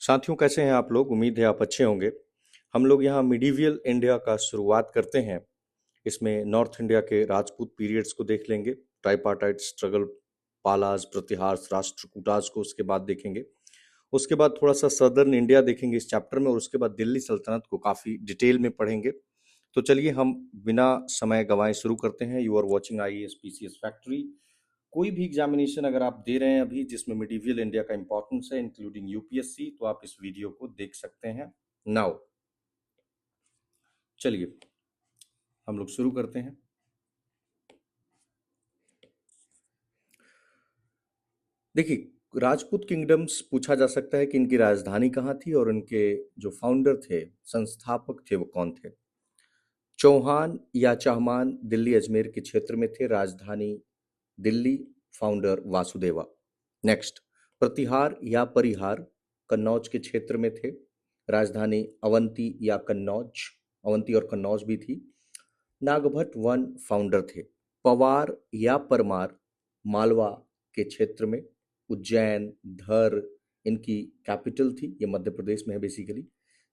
साथियों, कैसे हैं आप लोग? उम्मीद है आप अच्छे होंगे। हम लोग यहाँ मिडीवियल इंडिया का शुरुआत करते हैं। इसमें नॉर्थ इंडिया के राजपूत पीरियड्स को देख लेंगे, ट्राइपार्टाइट स्ट्रगल, पालाज, प्रतिहार, राष्ट्रकूटाज को उसके बाद देखेंगे। उसके बाद थोड़ा सा सदर्न इंडिया देखेंगे इस चैप्टर में, और उसके बाद दिल्ली सल्तनत को काफ़ी डिटेल में पढ़ेंगे। तो चलिए हम बिना समय गंवाए शुरू करते हैं। You are watching IAS PCS factory. कोई भी एग्जामिनेशन अगर आप दे रहे हैं अभी जिसमें मिडिवियल इंडिया का इंपॉर्टेंस है, इंक्लूडिंग यूपीएससी, तो आप इस वीडियो को देख सकते हैं। नाउ चलिए हम लोग शुरू करते हैं। देखिए, राजपूत किंगडम्स पूछा जा सकता है कि इनकी राजधानी कहाँ थी और इनके जो फाउंडर थे, संस्थापक थे, वो कौन थे। चौहान या चाहमान दिल्ली अजमेर के क्षेत्र में थे, राजधानी दिल्ली, फाउंडर वासुदेवा। नेक्स्ट, प्रतिहार या परिहार कन्नौज के क्षेत्र में थे, राजधानी अवंती या कन्नौज, अवंती और कन्नौज भी थी। नागभट्ट वन फाउंडर थे। पवार या परमार मालवा के क्षेत्र में, उज्जैन, धर इनकी कैपिटल थी, ये मध्य प्रदेश में है बेसिकली।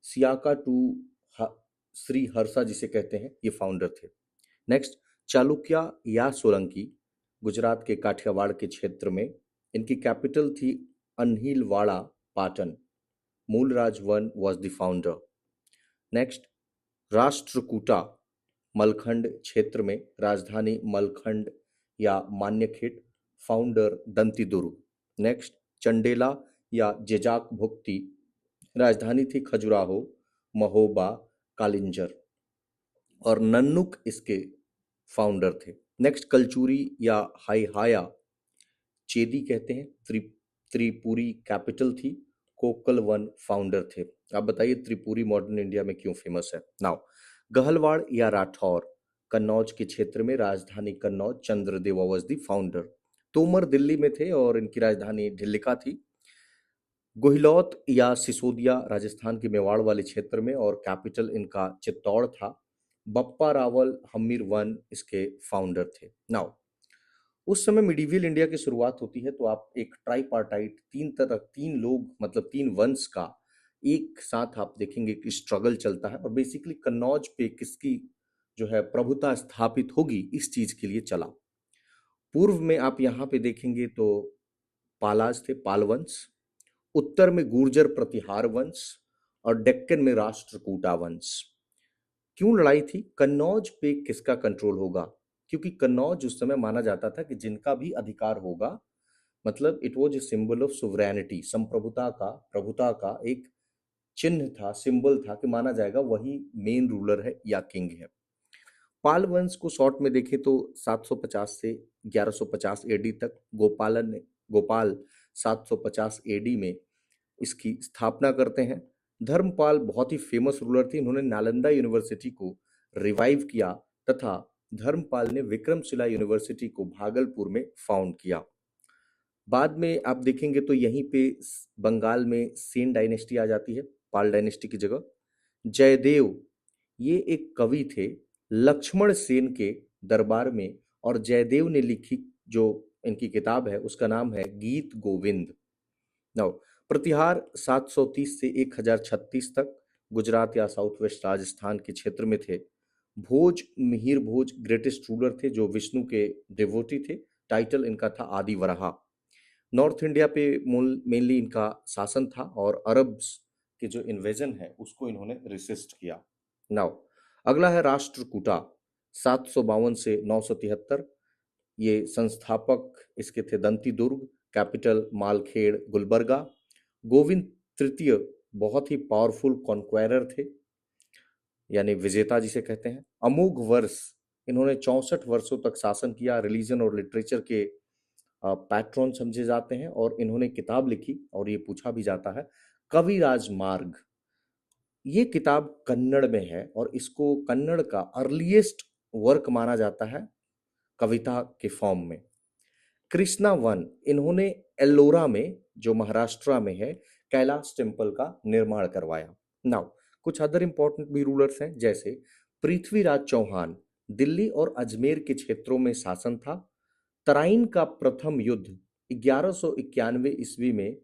सियाका टू श्री हर्षा जिसे कहते हैं, ये फाउंडर थे। नेक्स्ट, चालुक्य या सोलंकी गुजरात के काठियावाड़ के क्षेत्र में, इनकी कैपिटल थी Anhilwara Patan. Mulraj one was the founder. Next, Rashtrakuta Malkhand क्षेत्र में, राजधानी मलखंड या मान्यखेट, फाउंडर दंती दुर्ग। नेक्स्ट, चंडेला या जेजाक भुक्ति, राजधानी थी खजुराहो, महोबा, कालिंजर, और नन्नुक इसके फाउंडर थे। नेक्स्ट, कलचूरी या हाइहाया चेदी कहते हैं, त्रिपुरी कैपिटल थी, कोकल वन फाउंडर थे। आप बताइए त्रिपुरी मॉडर्न इंडिया में क्यों फेमस है। नाउ, गहलवाड़ या राठौर कन्नौज के क्षेत्र में, राजधानी Kannauj, Chandradeva was the founder. Tomar Delhi में थे और इनकी राजधानी ढिल्लिका थी। गुहिलौत या सिसोदिया राजस्थान के मेवाड़ वाले क्षेत्र में, और कैपिटल इनका चित्तौड़ था। बप्पा रावल हम्मीर वन इसके फाउंडर थे। नाउ, उस समय मिडिवियल इंडिया की शुरुआत होती है तो आप एक ट्राइपार्टाइट, तीन लोग मतलब तीन वंश का एक साथ आप देखेंगे कि स्ट्रगल चलता है, और बेसिकली कन्नौज पे किसकी जो है प्रभुता स्थापित होगी, इस चीज के लिए चला। पूर्व में आप यहाँ पे देखेंगे तो पालाज थे, पाल वंश। उत्तर में गुर्जर प्रतिहार वंश, और डेक्कन में राष्ट्रकूटा वंश। क्यों लड़ाई थी? कन्नौज पे किसका कंट्रोल होगा, क्योंकि कन्नौज उस समय माना जाता था कि जिनका भी अधिकार होगा, मतलब it was a symbol of sovereignty, संप्रभुता का, प्रभुता का एक चिन्ह था, सिंबल था कि माना जाएगा वही मेन रूलर है या किंग है। पाल वंश को शॉर्ट में देखें तो 750 से 1150 एडी तक, गोपाल 750 एडी में इसकी स्थापना करते हैं। धर्मपाल बहुत ही फेमस रूलर थे, इन्होंने नालंदा यूनिवर्सिटी को रिवाइव किया, तथा धर्मपाल ने विक्रमशिला यूनिवर्सिटी को भागलपुर में फाउंड किया। बाद में आप देखेंगे तो यहीं पे बंगाल में सेन डायनेस्टी आ जाती है, पाल डायनेस्टी की जगह। जयदेव ये एक कवि थे लक्ष्मण सेन के दरबार में, और जयदेव ने लिखी जो इनकी किताब है उसका नाम है गीत गोविंद। नाउ, प्रतिहार 730 से 1036 तक गुजरात या साउथ वेस्ट राजस्थान के क्षेत्र में थे। भोज मिहिर भोज ग्रेटेस्ट रूलर थे जो विष्णु के डिवोटी थे, टाइटल इनका था आदि वराहा। नॉर्थ इंडिया पे मेनली इनका शासन था, और अरब्स के जो इन्वेजन है उसको इन्होंने रिसिस्ट किया। नाउ, अगला है राष्ट्रकूटा, 752 से 973। ये संस्थापक इसके थे दंती दुर्ग, कैपिटल मालखेड़, गुलबर्गा। गोविंद तृतीय बहुत ही पावरफुल कॉन्क्वेरर थे, यानी विजेता जिसे कहते हैं। अमोघ वर्ष, इन्होंने 64 वर्षों तक शासन किया, रिलीजन और लिटरेचर के पैट्रॉन समझे जाते हैं, और इन्होंने किताब लिखी और ये पूछा भी जाता है, कविराज मार्ग। ये किताब कन्नड़ में है और इसको कन्नड़ का अर्लीस्ट वर्क माना जाता है कविता के फॉर्म में। कृष्णा वन, इन्होंने एल्लोरा में जो महाराष्ट्र में है कैलाश टेम्पल का निर्माण करवाया। नाउ, कुछ अदर इंपॉर्टेंट भी रूलर्स हैं, जैसे पृथ्वीराज चौहान, दिल्ली और अजमेर के क्षेत्रों में शासन था। तराइन का प्रथम युद्ध 1191 ईस्वी में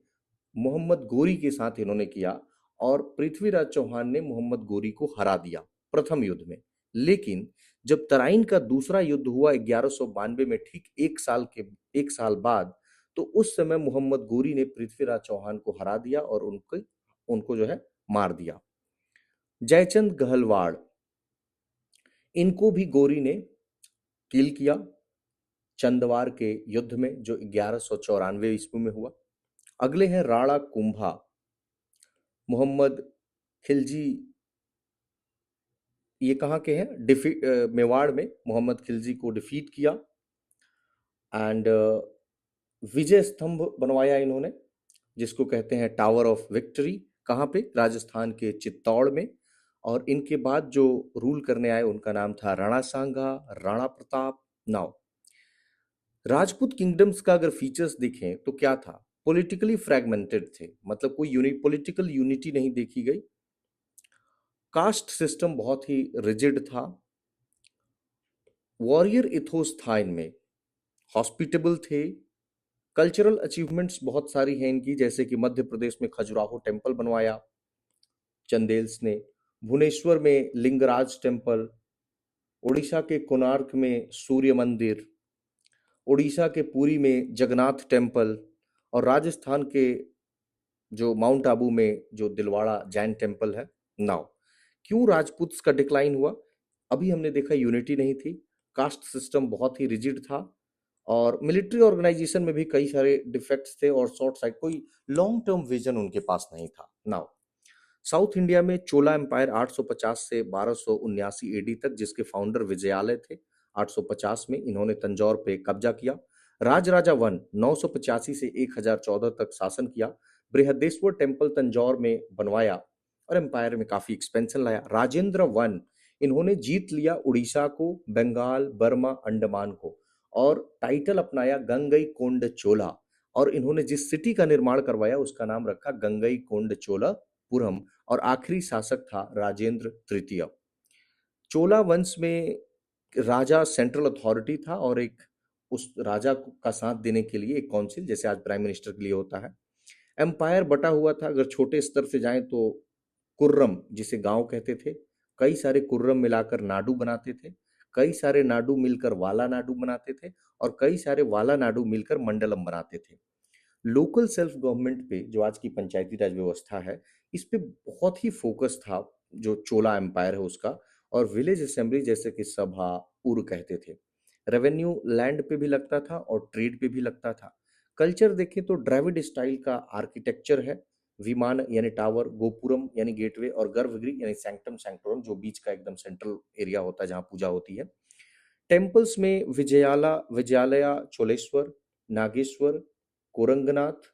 मोहम्मद गोरी के साथ इन्होंने किया और पृथ्वीराज चौहान ने मोहम्मद गोरी को हरा दिया प्रथम युद्ध में। लेकिन जब तराइन का दूसरा युद्ध हुआ 1192 में, ठीक एक साल बाद, तो उस समय मोहम्मद गोरी ने पृथ्वीराज चौहान को हरा दिया और उनको उनको जो है मार दिया। जयचंद गहलवाड़, इनको भी गोरी ने किल किया चंदवार के युद्ध में जो 1194 ईस्वी में हुआ। अगले हैं राणा कुंभा, मोहम्मद खिलजी, ये कहाँ के हैं? मेवाड़ में मोहम्मद खिलजी को डिफीट किया एंड विजय स्तंभ बनवाया इन्होंने, जिसको कहते हैं टावर ऑफ विक्ट्री। कहाँ पे? राजस्थान के चित्तौड़ में। और इनके बाद जो रूल करने आए उनका नाम था राणा सांगा, राणा प्रताप। नाउ राजपूत किंगडम्स का अगर फीचर्स देखें तो क्या था? पॉलिटिकली फ्रैगमेंटेड थे, मतलब कोई पॉलिटिकल यूनिटी नहीं देखी गई। कास्ट सिस्टम बहुत ही रिजिड था। वॉरियर इथोस था इनमें, हॉस्पिटेबल थे। कल्चरल अचीवमेंट्स बहुत सारी हैं इनकी, जैसे कि मध्य प्रदेश में खजुराहो टेम्पल बनवाया चंदेल्स ने, भुवनेश्वर में लिंगराज टेम्पल, उड़ीसा के कोणार्क में सूर्य मंदिर, उड़ीसा के पुरी में जगन्नाथ टेम्पल, और राजस्थान के जो माउंट आबू में जो दिलवाड़ा जैन टेम्पल है। नाउ क्यों राजपूत्स का डिक्लाइन हुआ? अभी हमने देखा यूनिटी नहीं थी, कास्ट सिस्टम बहुत ही रिजिड था, और मिलिट्री ऑर्गेनाइजेशन में भी कई सारे डिफेक्ट्स थे, और शॉर्ट साइड कोई लॉन्ग टर्म विजन उनके पास नहीं था। नाउ साउथ इंडिया में चोला एम्पायर 850 से 1279 एडी तक, जिसके फाउंडर विजयालय थे। 850 में इन्होंने तंजौर पे कब्जा किया। राजराजा वन 985 से 1014 तक शासन किया। बृहदेश्वर टेम्पल तंजौर में बनवाया और एम्पायर में काफी एक्सपेंशन लाया। राजेंद्र वन, इन्होंने जीत लिया उड़ीसा को, बंगाल, बर्मा, अंडमान को, और टाइटल अपनाया गंगई कोंड चोला, और इन्होंने जिस सिटी का निर्माण करवाया उसका नाम रखा गंगई कोंड चोलापुरम, और आखिरी शासक था राजेंद्र तृतीय। चोला वंश में राजा सेंट्रल अथॉरिटी था, और एक उस राजा का साथ देने के लिए एक काउंसिल, जैसे आज प्राइम मिनिस्टर के लिए होता है। एम्पायर बटा हुआ था, अगर छोटे स्तर से जाएं तो कुर्रम, जिसे गांव कहते थे, कई सारे कुर्रम मिलाकर नाडु बनाते थे, कई सारे नाडु मिलकर वाला नाडु बनाते थे, और कई सारे वाला नाडु मिलकर मंडलम बनाते थे। लोकल सेल्फ गवर्नमेंट पे, जो आज की पंचायती राज व्यवस्था है, इस पे बहुत ही फोकस था जो चोला एम्पायर है उसका, और विलेज असेंबली जैसे कि सभा, उर कहते थे। रेवेन्यू लैंड पे भी लगता था और ट्रेड पे भी लगता था। कल्चर देखें तो द्रविड़ स्टाइल का आर्किटेक्चर है। विमान यानी टावर, गोपुरम यानी गेटवे, और गर्भगृह यानी सैंक्टम सैंक्टोरम, जो बीच का एकदम सेंट्रल एरिया होता है जहाँ पूजा होती है। टेम्पल्स में Vijayalaya Choleshwar, Nageshwar, Korangnath,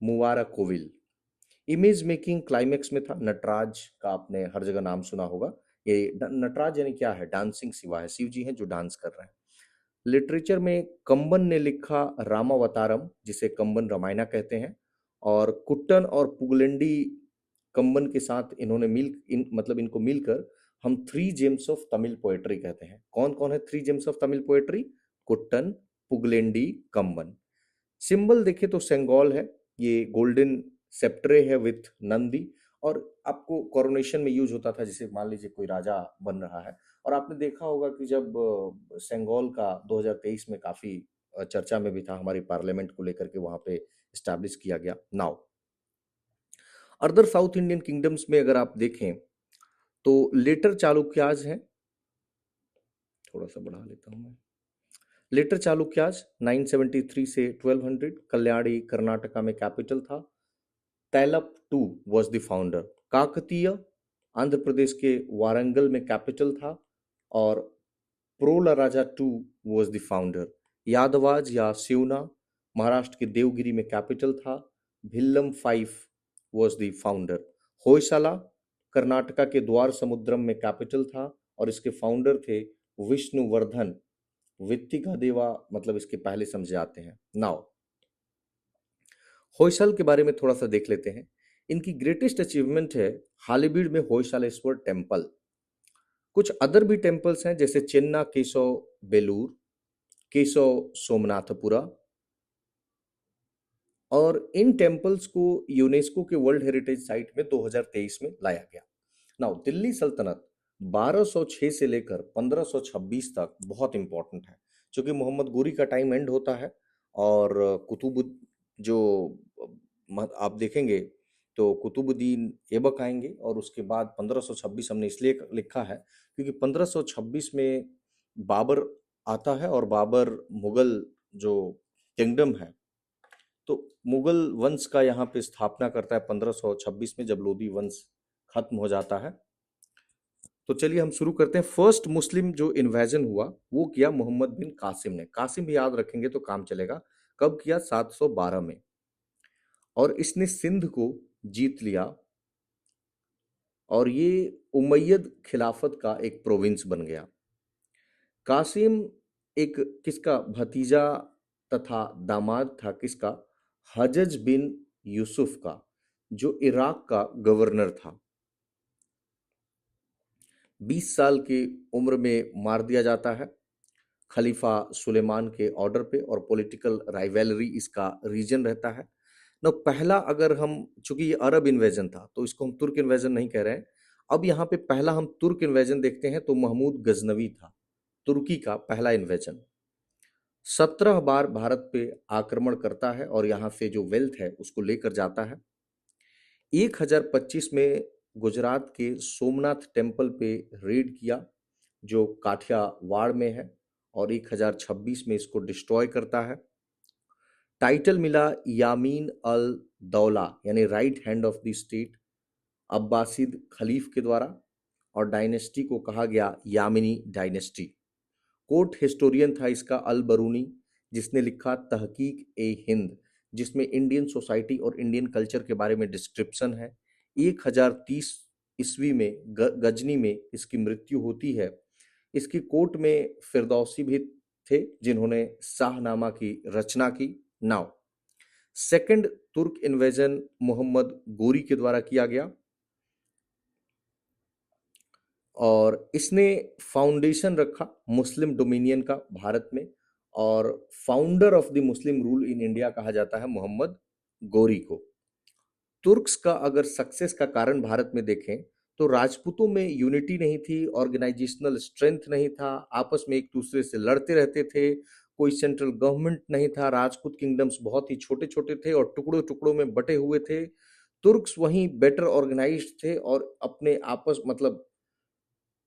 Muvara Kovil. Image making climax में था। नटराज का आपने हर जगह नाम सुना होगा। ये नटराज यानी क्या है? डांसिंग शिवा है, शिव जी हैं जो डांस कर रहे हैं। लिटरेचर में कंबन ने लिखा रामावतारम, जिसे कंबन रामायणा कहते हैं, और कुट्टन और पुगलेंडी कंबन के साथ इन्होंने मतलब इनको मिलकर हम three gems of Tamil poetry कहते हैं। कौन कौन है three gems of Tamil poetry? Kuttan, Pugalendi, Kamban. Symbol देखे तो सेंगोल है, ये गोल्डन सेप्ट्रे है विथ नंदी, और आपको कोरोनेशन में यूज होता था, जैसे मान लीजिए कोई राजा बन रहा है। और आपने देखा होगा कि जब सेंगोल का 2023 में काफी चर्चा में भी था, हमारी पार्लियामेंट को लेकर के वहां पे स्टैब्लिश किया गया। Now other south Indian kingdoms में अगर आप देखें तो लेटर चालुक्याज हैं, थोड़ा सा बढ़ा लेता हूं मैं। लेटर चालुक्याज 973 से 1200, कल्याणी कर्नाटका में कैपिटल था। Tailapa two was the founder. Kakatiya Andhra Pradesh के वारंगल में कैपिटल था, और Prolaraja two was the founder. Yadavas या सिवना महाराष्ट्र के देवगिरी में कैपिटल था। Bhillama five was the founder. Hoysala Karnataka के द्वार समुद्रम में कैपिटल था, और इसके फाउंडर थे विष्णुवर्धन। वित्तिका देवा मतलब इसके पहले समझे आते हैं। नाउ होयसल के बारे में थोड़ा सा देख लेते हैं। इनकी ग्रेटेस्ट अचीवमेंट है हालीबीड में होयसालेश्वर टेम्पल। कुछ अदर भी टेम्पल्स हैं, जैसे चेन्ना केशव बेलूर, केशव सोमनाथपुरा, और इन टेम्पल्स को यूनेस्को के वर्ल्ड हेरिटेज साइट में 2023 में लाया गया। नाउ दिल्ली सल्तनत 1206 से लेकर 1526 तक बहुत इंपॉर्टेंट है, क्योंकि मोहम्मद गोरी का टाइम एंड होता है और कुतुब जो आप देखेंगे तो कुतुबुद्दीन ऐबक आएंगे और उसके बाद 1526 हमने इसलिए लिखा है क्योंकि 1526 में बाबर आता है और बाबर मुगल जो किंगडम है तो मुगल वंश का यहाँ पे स्थापना करता है 1526 में, जब लोदी वंश खत्म हो जाता है। तो चलिए हम शुरू करते हैं। फर्स्ट मुस्लिम जो इन्वेजन हुआ वो किया मोहम्मद बिन कासिम ने। कासिम भी याद रखेंगे तो काम चलेगा। कब किया? 712 में। और इसने सिंध को जीत लिया और ये उमैयद खिलाफत का एक प्रोविंस बन गया। कासिम एक किसका भतीजा तथा दामाद था? किसका? हजज बिन यूसुफ का, जो इराक का गवर्नर था। 20 साल की उम्र में मार दिया जाता है खलीफा सुलेमान के ऑर्डर पे, और पॉलिटिकल राइवलरी इसका रीजन रहता है ना। पहला, अगर हम, चूंकि ये अरब इन्वेजन था तो इसको हम तुर्क इन्वेजन नहीं कह रहे हैं। अब यहाँ पे पहला हम तुर्क इन्वेजन देखते हैं तो महमूद गजनवी था तुर्की का पहला इन्वेजन। 17 बार भारत पे आक्रमण करता है और यहाँ से जो वेल्थ है उसको लेकर जाता है। 1025 में गुजरात के सोमनाथ टेम्पल पे रेड किया जो काठियावाड़ में है, और 1026 में इसको डिस्ट्रॉय करता है। टाइटल मिला यामीन अल दौला, यानी right hand of the state, Abbasid खलीफ के द्वारा, और डायनेस्टी को कहा गया यामिनी डायनेस्टी। कोर्ट हिस्टोरियन था इसका अल बरूनी, जिसने लिखा तहकीक ए हिंद, जिसमें इंडियन सोसाइटी और इंडियन कल्चर के बारे में डिस्क्रिप्शन है। 1030 ईस्वी में गजनी में इसकी मृत्यु होती है। इसकी कोर्ट में फिरदौसी भी थे जिन्होंने शाहनामा की रचना की। नाउ सेकंड तुर्क इन्वेजन मोहम्मद गोरी के द्वारा किया गया और इसने फाउंडेशन रखा मुस्लिम डोमिनियन का भारत में, और founder of the Muslim rule in India कहा जाता है मोहम्मद गोरी को। तुर्क्स का अगर सक्सेस का कारण भारत में देखें तो राजपूतों में यूनिटी नहीं थी, ऑर्गेनाइजेशनल स्ट्रेंथ नहीं था, आपस में एक दूसरे से लड़ते रहते थे, कोई सेंट्रल गवर्नमेंट नहीं था, राजपूत किंगडम्स बहुत ही छोटे छोटे थे और टुकड़ों टुकड़ों में बटे हुए थे। तुर्क्स वहीं बेटर ऑर्गेनाइज्ड थे और अपने आपस मतलब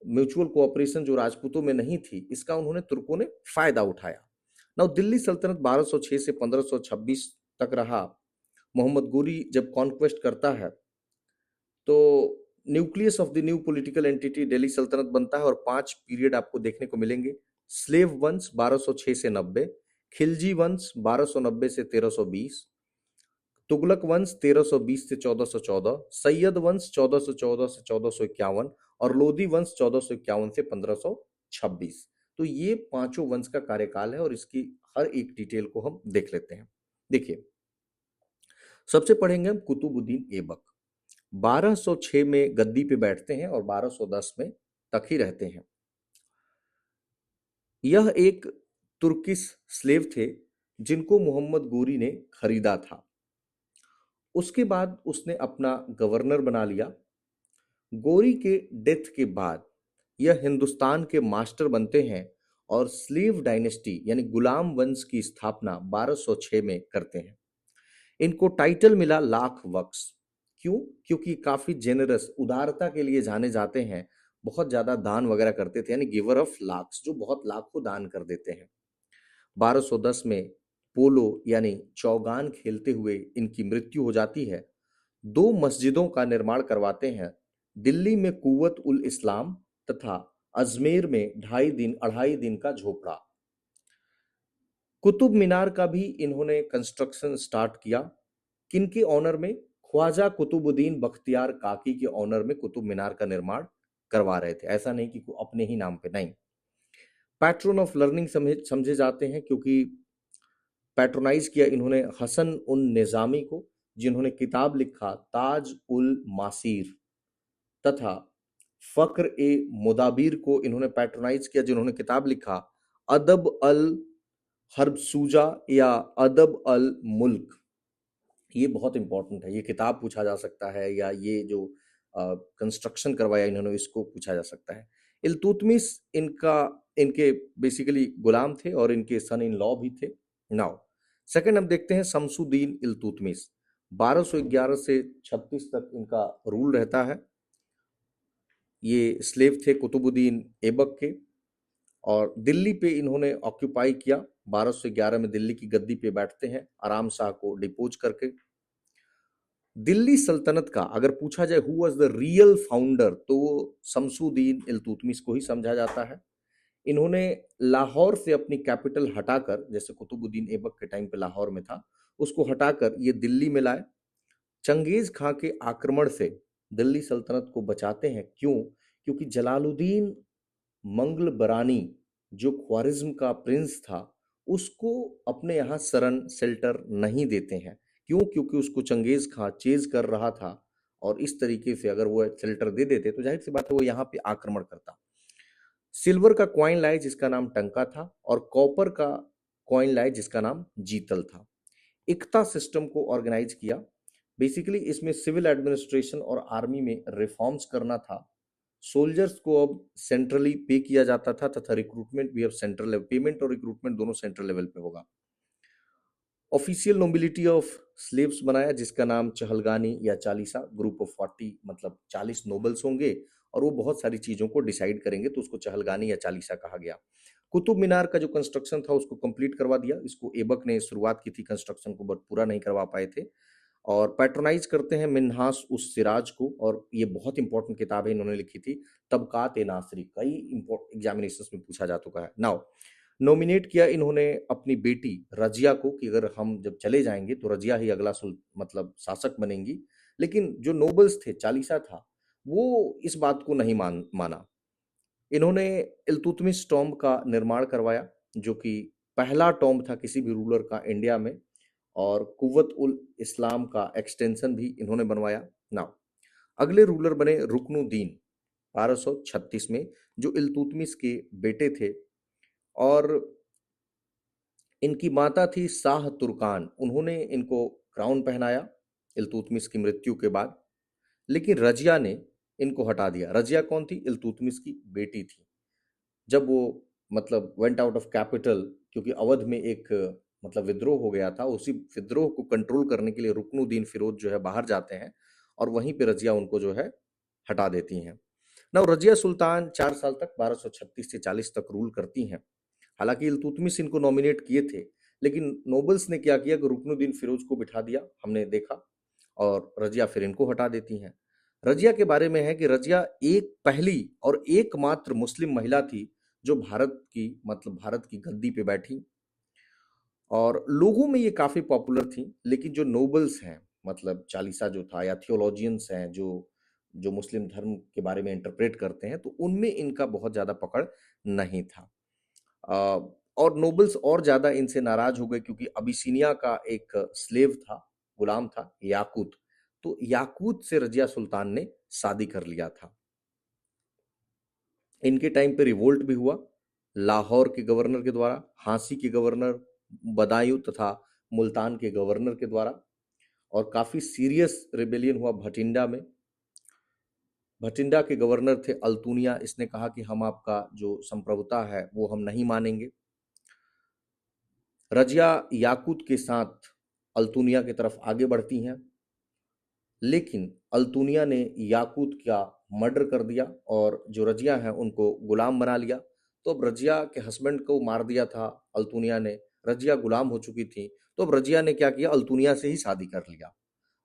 म्यूचुअल कोऑपरेशन जो राजपूतों में नहीं थी, इसका उन्होंने तुर्कों ने फायदा उठाया। नाउ दिल्ली सल्तनत 1206 से 1526 तक रहा। मोहम्मद गोरी जब कॉन्क्वेस्ट करता है तो nucleus of the new political entity Delhi सल्तनत बनता है, और 5 पीरियड आपको देखने को मिलेंगे। स्लेव वंश 1206 से 90, खिलजी वंश 1290 से 1320, तुगलक वंश 1320 से 1414, सैयद वंश 1414 से 1451, और लोदी वंश 1451 से 1526। तो ये पांचों वंश का कार्यकाल है और इसकी हर एक डिटेल को हम देख लेते हैं। देखिए, सबसे पढ़ेंगे हम कुतुबुद्दीन ऐबक। 1206 में गद्दी पे बैठते हैं और 1210 में तक ही रहते हैं। यह एक तुर्किश स्लेव थे जिनको मोहम्मद गोरी ने खरीदा था। उसके बाद उसने अपना गवर्नर बना लिया। गोरी के डेथ के बाद यह हिंदुस्तान के मास्टर बनते हैं और स्लेव डायनेस्टी यानी गुलाम वंश की स्थापना 1206 में करते हैं। इनको टाइटल मिला लाख वक्स। क्यों? क्योंकि काफी जेनरस, उदारता के लिए जाने जाते हैं, बहुत ज्यादा दान वगैरह करते थे, यानी गिवर ऑफ लाख्स, जो बहुत लाख को दान कर देते हैं। 1210 में पोलो यानी चौगान खेलते हुए इनकी मृत्यु हो जाती है। 2 मस्जिदों का निर्माण करवाते हैं, दिल्ली में कुव्वत उल इस्लाम तथा अजमेर में 2.5 दिन का झोपड़ा। कुतुब मीनार का भी इन्होंने कंस्ट्रक्शन स्टार्ट किया। किनके ऑनर में? ख्वाजा कुतुबुद्दीन बख्तियार काकी के ऑनर में कुतुब मीनार का निर्माण करवा रहे थे, ऐसा नहीं कि अपने ही नाम पे, नहीं। पैट्रन ऑफ लर्निंग समझे जाते हैं क्योंकि पैट्रोनाइज किया इन्होंने हसन उन निजामी को, जिन्होंने किताब लिखा ताज उल मासीर, तथा फक्र ए मुदाबिर को इन्होंने पैट्रोनाइज किया, जिन्होंने किताब लिखा अदब अल हर्बसूजा या अदब अल मुल्क। ये बहुत इंपॉर्टेंट है, ये किताब पूछा जा सकता है या ये जो कंस्ट्रक्शन करवाया इन्होंने इसको पूछा जा सकता है। इल्तुतमिश इनका इनके बेसिकली गुलाम थे और इनके सन इन लॉ भी थे। नाउ सेकंड हम देखते हैं शमसुद्दीन इल्तुतमिश। 1211 से 36 तक इनका रूल रहता है। ये स्लेव थे कुतुबुद्दीन ऐबक के और दिल्ली पे इन्होंने ऑक्यूपाई किया। 1211 में दिल्ली की गद्दी पे बैठते हैं आराम शाह को डिपोज करके। दिल्ली सल्तनत का अगर पूछा जाए who was the real founder तो वो शमसुद्दीन इल्तुतमिश को ही समझा जाता है। इन्होंने लाहौर से अपनी कैपिटल हटाकर, जैसे कुतुबुद्दीन ऐबक के टाइम पे लाहौर में था, उसको हटाकर ये दिल्ली में लाए। चंगेज खां के आक्रमण से दिल्ली सल्तनत को बचाते हैं। क्यों? क्योंकि जलालुद्दीन मंगल बरानी जो ख्वारिज्म का प्रिंस था उसको अपने यहाँ शरण शेल्टर नहीं देते हैं। क्यों? क्योंकि उसको चंगेज खां चेज कर रहा था और इस तरीके से अगर वो शेल्टर दे देते तो जाहिर सी बात है वो यहाँ पे आक्रमण करता। सिल्वर का कॉइन लाए जिसका नाम टंका था और कॉपर का कॉइन लाए जिसका नाम जीतल था। इक्ता सिस्टम को ऑर्गेनाइज किया। बेसिकली इसमें सिविल एडमिनिस्ट्रेशन और आर्मी में रिफॉर्म्स करना था। सोल्जर्स को अब सेंट्रली पे किया जाता था तथा रिक्रूटमेंट भी अब सेंट्रल लेवल, पेमेंट और रिक्रूटमेंट दोनों सेंट्रल लेवल पे होगा। ऑफिशियल नोबिलिटी ऑफ स्लेव्स बनाया जिसका नाम चहलगानी या चालीसा, ग्रुप ऑफ 40 मतलब 40 नोबल्स होंगे और वो बहुत सारी चीजों को डिसाइड करेंगे तो उसको चहलगानी या चालीसा कहा गया। कुतुब मीनार का जो कंस्ट्रक्शन था उसको कंप्लीट करवा दिया। इसको ऐबक ने शुरुआत की थी कंस्ट्रक्शन को बट पूरा नहीं करवा पाए थे। और पैट्रोनाइज करते हैं मिन्हास उस सिराज को और ये बहुत इंपॉर्टेंट किताब है इन्होंने लिखी थी तबकात ए नासरी, कई इंपॉर्टेंट एग्जामिनेशन में पूछा जा चुका है। नाउ नॉमिनेट किया इन्होंने अपनी बेटी रजिया को कि अगर हम जब चले जाएंगे तो रजिया ही अगला मतलब शासक बनेंगी। लेकिन जो नोबल्स थे, चालीसा था, वो इस बात को नहीं माना। इन्होंने इल्तुतमिश टॉम्ब का निर्माण करवाया जो कि पहला टॉम्ब था किसी भी रूलर का इंडिया में और कुव्वत उल इस्लाम का एक्सटेंशन भी इन्होंने बनवाया। नाउ अगले रूलर बने रुकनुद्दीन 1236 में जो इल्तुतमिश के बेटे थे और इनकी माता थी शाह तुर्कान। उन्होंने इनको क्राउन पहनाया इल्तुतमिश की मृत्यु के बाद, लेकिन रजिया ने इनको हटा दिया। रजिया कौन थी? इल्तुतमिश की बेटी थी। जब वो मतलब वेंट आउट ऑफ कैपिटल क्योंकि अवध में एक मतलब विद्रोह हो गया था, उसी विद्रोह को कंट्रोल करने के लिए रुकनुद्दीन फिरोज जो है बाहर जाते हैं और वहीं पे रजिया उनको जो है हटा देती हैं। ना रजिया सुल्तान 4 साल तक 1236 से 40 तक रूल करती हैं। हालांकि इल्तुतमिश इनको नॉमिनेट किए थे लेकिन नोबल्स ने क्या किया कि रुकनुद्दीन फिरोज को बिठा दिया, हमने देखा, और रजिया फिर इनको हटा देती हैं। रजिया के बारे में है कि रजिया एक पहली और एकमात्र मुस्लिम महिला थी जो भारत की गद्दी पे बैठी और लोगों में ये काफी पॉपुलर थी। लेकिन जो नोबल्स हैं मतलब चालीसा जो था या थियोलॉजियंस हैं जो जो मुस्लिम धर्म के बारे में इंटरप्रेट करते हैं तो उनमें इनका बहुत ज्यादा पकड़ नहीं था। अ, और नोबल्स और ज्यादा इनसे नाराज हो गए क्योंकि अबिसिनिया का एक स्लेव था, गुलाम था याकूत, तो याकूत से रजिया सुल्तान ने शादी कर लिया था। इनके टाइम पे रिवोल्ट भी हुआ लाहौर के गवर्नर के द्वारा, हांसी के गवर्नर, बदायूं तथा मुल्तान के गवर्नर के द्वारा, और काफी सीरियस रिबेलियन हुआ भटिंडा में। भटिंडा के गवर्नर थे अल्तुनिया, इसने कहा कि हम आपका जो संप्रभुता है वो हम नहीं मानेंगे। रजिया याकूत के साथ अल्तुनिया की तरफ आगे बढ़ती हैं लेकिन अल्तुनिया ने याकूत का मर्डर कर दिया और जो रजिया हैं उनको गुलाम बना लिया। तो अब रजिया के हस्बैंड को मार दिया था अल्तुनिया ने, रजिया गुलाम हो चुकी थी, तो अब रजिया ने क्या किया, अल्तुनिया से ही शादी कर लिया।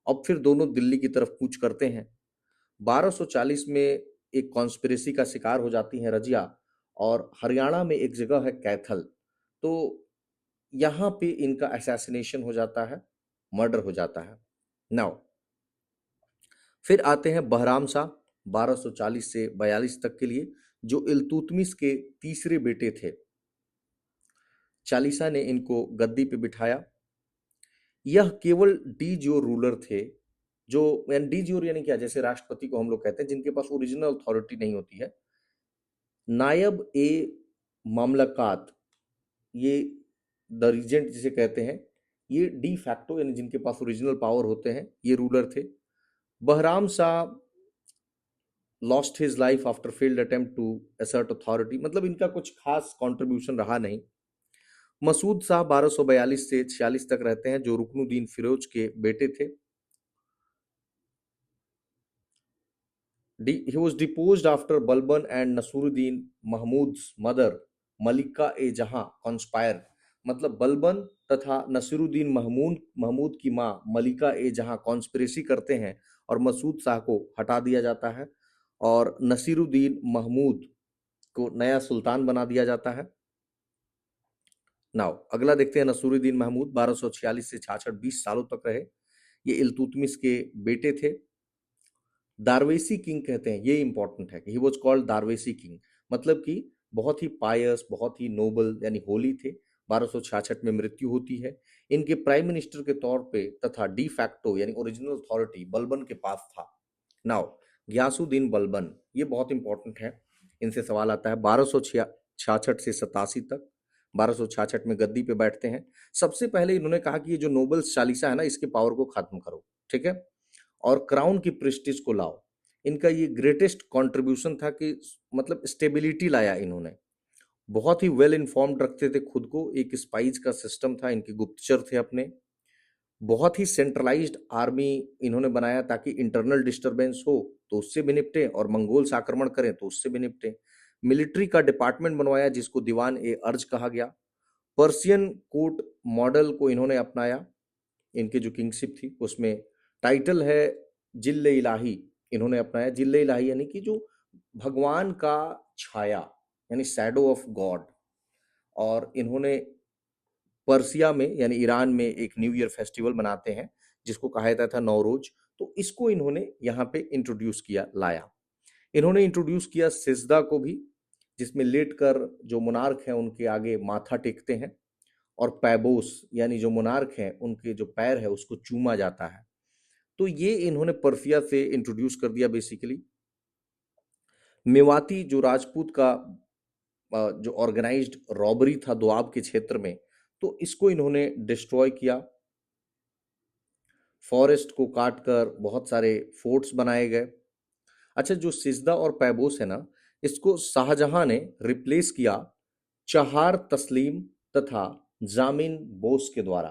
अब फिर दोनों दिल्ली की तरफ कूच करते हैं। 1240 में एक कॉन्स्पिरेसी का शिकार हो जाती हैं रजिया और हरियाणा में एक जगह है कैथल, तो यहाँ पे इनका असैसिनेशन हो जाता है, मर्डर हो जाता है। नाउ फिर आते हैं बहराम शाह 1240 से 42 तक के लिए जो इल्तुतमिश के तीसरे बेटे थे। चालीसा ने इनको गद्दी पे बिठाया। यह केवल डी जोर रूलर थे जो डी जोर यानी क्या, जैसे राष्ट्रपति को हम लोग कहते हैं, जिनके पास ओरिजिनल अथॉरिटी नहीं होती है। नायब ए मामलकात, ये द रीजेंट जिसे कहते हैं, ये डी फैक्टो यानी जिनके पास ओरिजिनल पावर होते हैं ये रूलर थे। Bahram Shah lost his life after failed attempt to assert authority, मतलब इनका कुछ खास कंट्रीब्यूशन रहा नहीं। मसूद शाह 1242 से 46 तक रहते हैं, जो रुकनुद्दीन फिरोज के बेटे थे। He was deposed after Balban and Nasiruddin Mahmud's mother मलिका ए जहां conspired, मतलब बलबन तथा नसीरुद्दीन महमूद की मां मलिका ए जहां कॉन्स्पिरेसी करते हैं और मसूद शाह को हटा दिया जाता है और नसीरुद्दीन महमूद को नया सुल्तान बना दिया जाता है। नाउ अगला देखते हैं नसीरुद्दीन महमूद 1246 से 66 20 सालों तक रहे। ये इल्तुतमिश के बेटे थे। दारवेसी किंग कहते हैं, ये इंपॉर्टेंट है कि ही वाज कॉल्ड दारवेसी किंग, मतलब कि बहुत ही पायस, बहुत ही नोबल यानी होली थे। 1266 में मृत्यु होती है। इनके प्राइम मिनिस्टर के तौर पे तथा डी फैक्टो यानी ओरिजिनल अथॉरिटी बलबन के पास था। नाउ गयासुद्दीन बलबन, ये बहुत इंपॉर्टेंट है, इनसे सवाल आता है। 1266 से 87 तक, 1266 में गद्दी पे बैठते हैं। सबसे पहले इन्होंने कहा कि ये जो नोबल्स चालीसा है ना, इसके पावर को खत्म करो, ठीक है, और क्राउन की प्रेस्टीज को लाओ। इनका ये ग्रेटेस्ट कंट्रीब्यूशन था कि मतलब स्टेबिलिटी लाया इन्होंने। बहुत ही वेल इन्फॉर्म्ड रखते थे खुद को, एक स्पाइस का सिस्टम था, इनके गुप्तचर थे अपने। बहुत ही सेंट्रलाइज्ड आर्मी इन्होंने बनाया ताकि इंटरनल डिस्टरबेंस हो तो उससे भी निपटे और मंगोल्स आक्रमण करें तो उससे भी निपटे। मिलिट्री का डिपार्टमेंट बनवाया जिसको दीवान ए अर्ज कहा गया। पर्सियन कोर्ट मॉडल को इन्होंने अपनाया। इनकी जो किंगशिप थी उसमें टाइटल है जिल्ले इलाही, इन्होंने अपनाया। जिल्ले इलाही यानी कि जो भगवान का छाया यानी शैडो ऑफ गॉड। और इन्होंने पर्सिया में यानी ईरान में एक न्यू ईयर फेस्टिवल मनाते हैं जिसको कहा जाता था नौरोज, तो इसको इन्होंने यहाँ पे इंट्रोड्यूस किया, लाया। इन्होंने इंट्रोड्यूस किया सिजदा को भी, जिसमें लेटकर जो मोनार्क हैं उनके आगे माथा टेकते हैं, और पैबोस यानी जो मोनार्क हैं उनके जो पैर है उसको चूमा जाता है। तो ये इन्होंने पर्फिया से इंट्रोड्यूस कर दिया बेसिकली। मेवाती जो राजपूत का जो ऑर्गेनाइज्ड रॉबरी था दोआब के क्षेत्र में, तो इसको इन्होंने डिस्ट्रॉय किया। फॉरेस्ट को काटकर बहुत सारे फोर्ट्स बनाए गए। अच्छा, जो सिजदा और पैबोस है ना, इसको शाहजहां ने रिप्लेस किया चहार तस्लीम तथा जामिन बोस के द्वारा,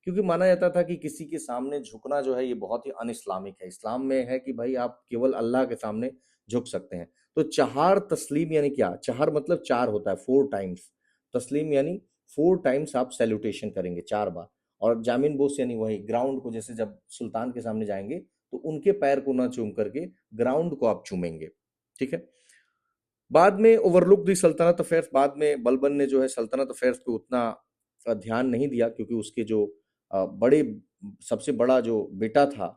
क्योंकि माना जाता था कि किसी के सामने झुकना जो है ये बहुत ही अन इस्लामिक है। इस्लाम में है कि भाई आप केवल अल्लाह के सामने झुक सकते हैं। तो चहार तस्लीम यानी क्या, चहार मतलब चार होता है, 4 टाइम्स। तस्लीम यानी 4 टाइम्स आप सैल्यूटेशन करेंगे, 4 बार। और जामिन बोस यानी वही ग्राउंड को, जैसे जब सुल्तान के सामने जाएंगे तो उनके पैर को ना चूम करके ग्राउंड को आप चूमेंगे, ठीक है। बाद में ओवरलुक दी सल्तनत अफेयर्स, बाद में बलबन ने जो है सल्तनत अफेयर्स पे उतना ध्यान नहीं दिया, क्योंकि उसके जो बड़े सबसे बड़ा जो बेटा था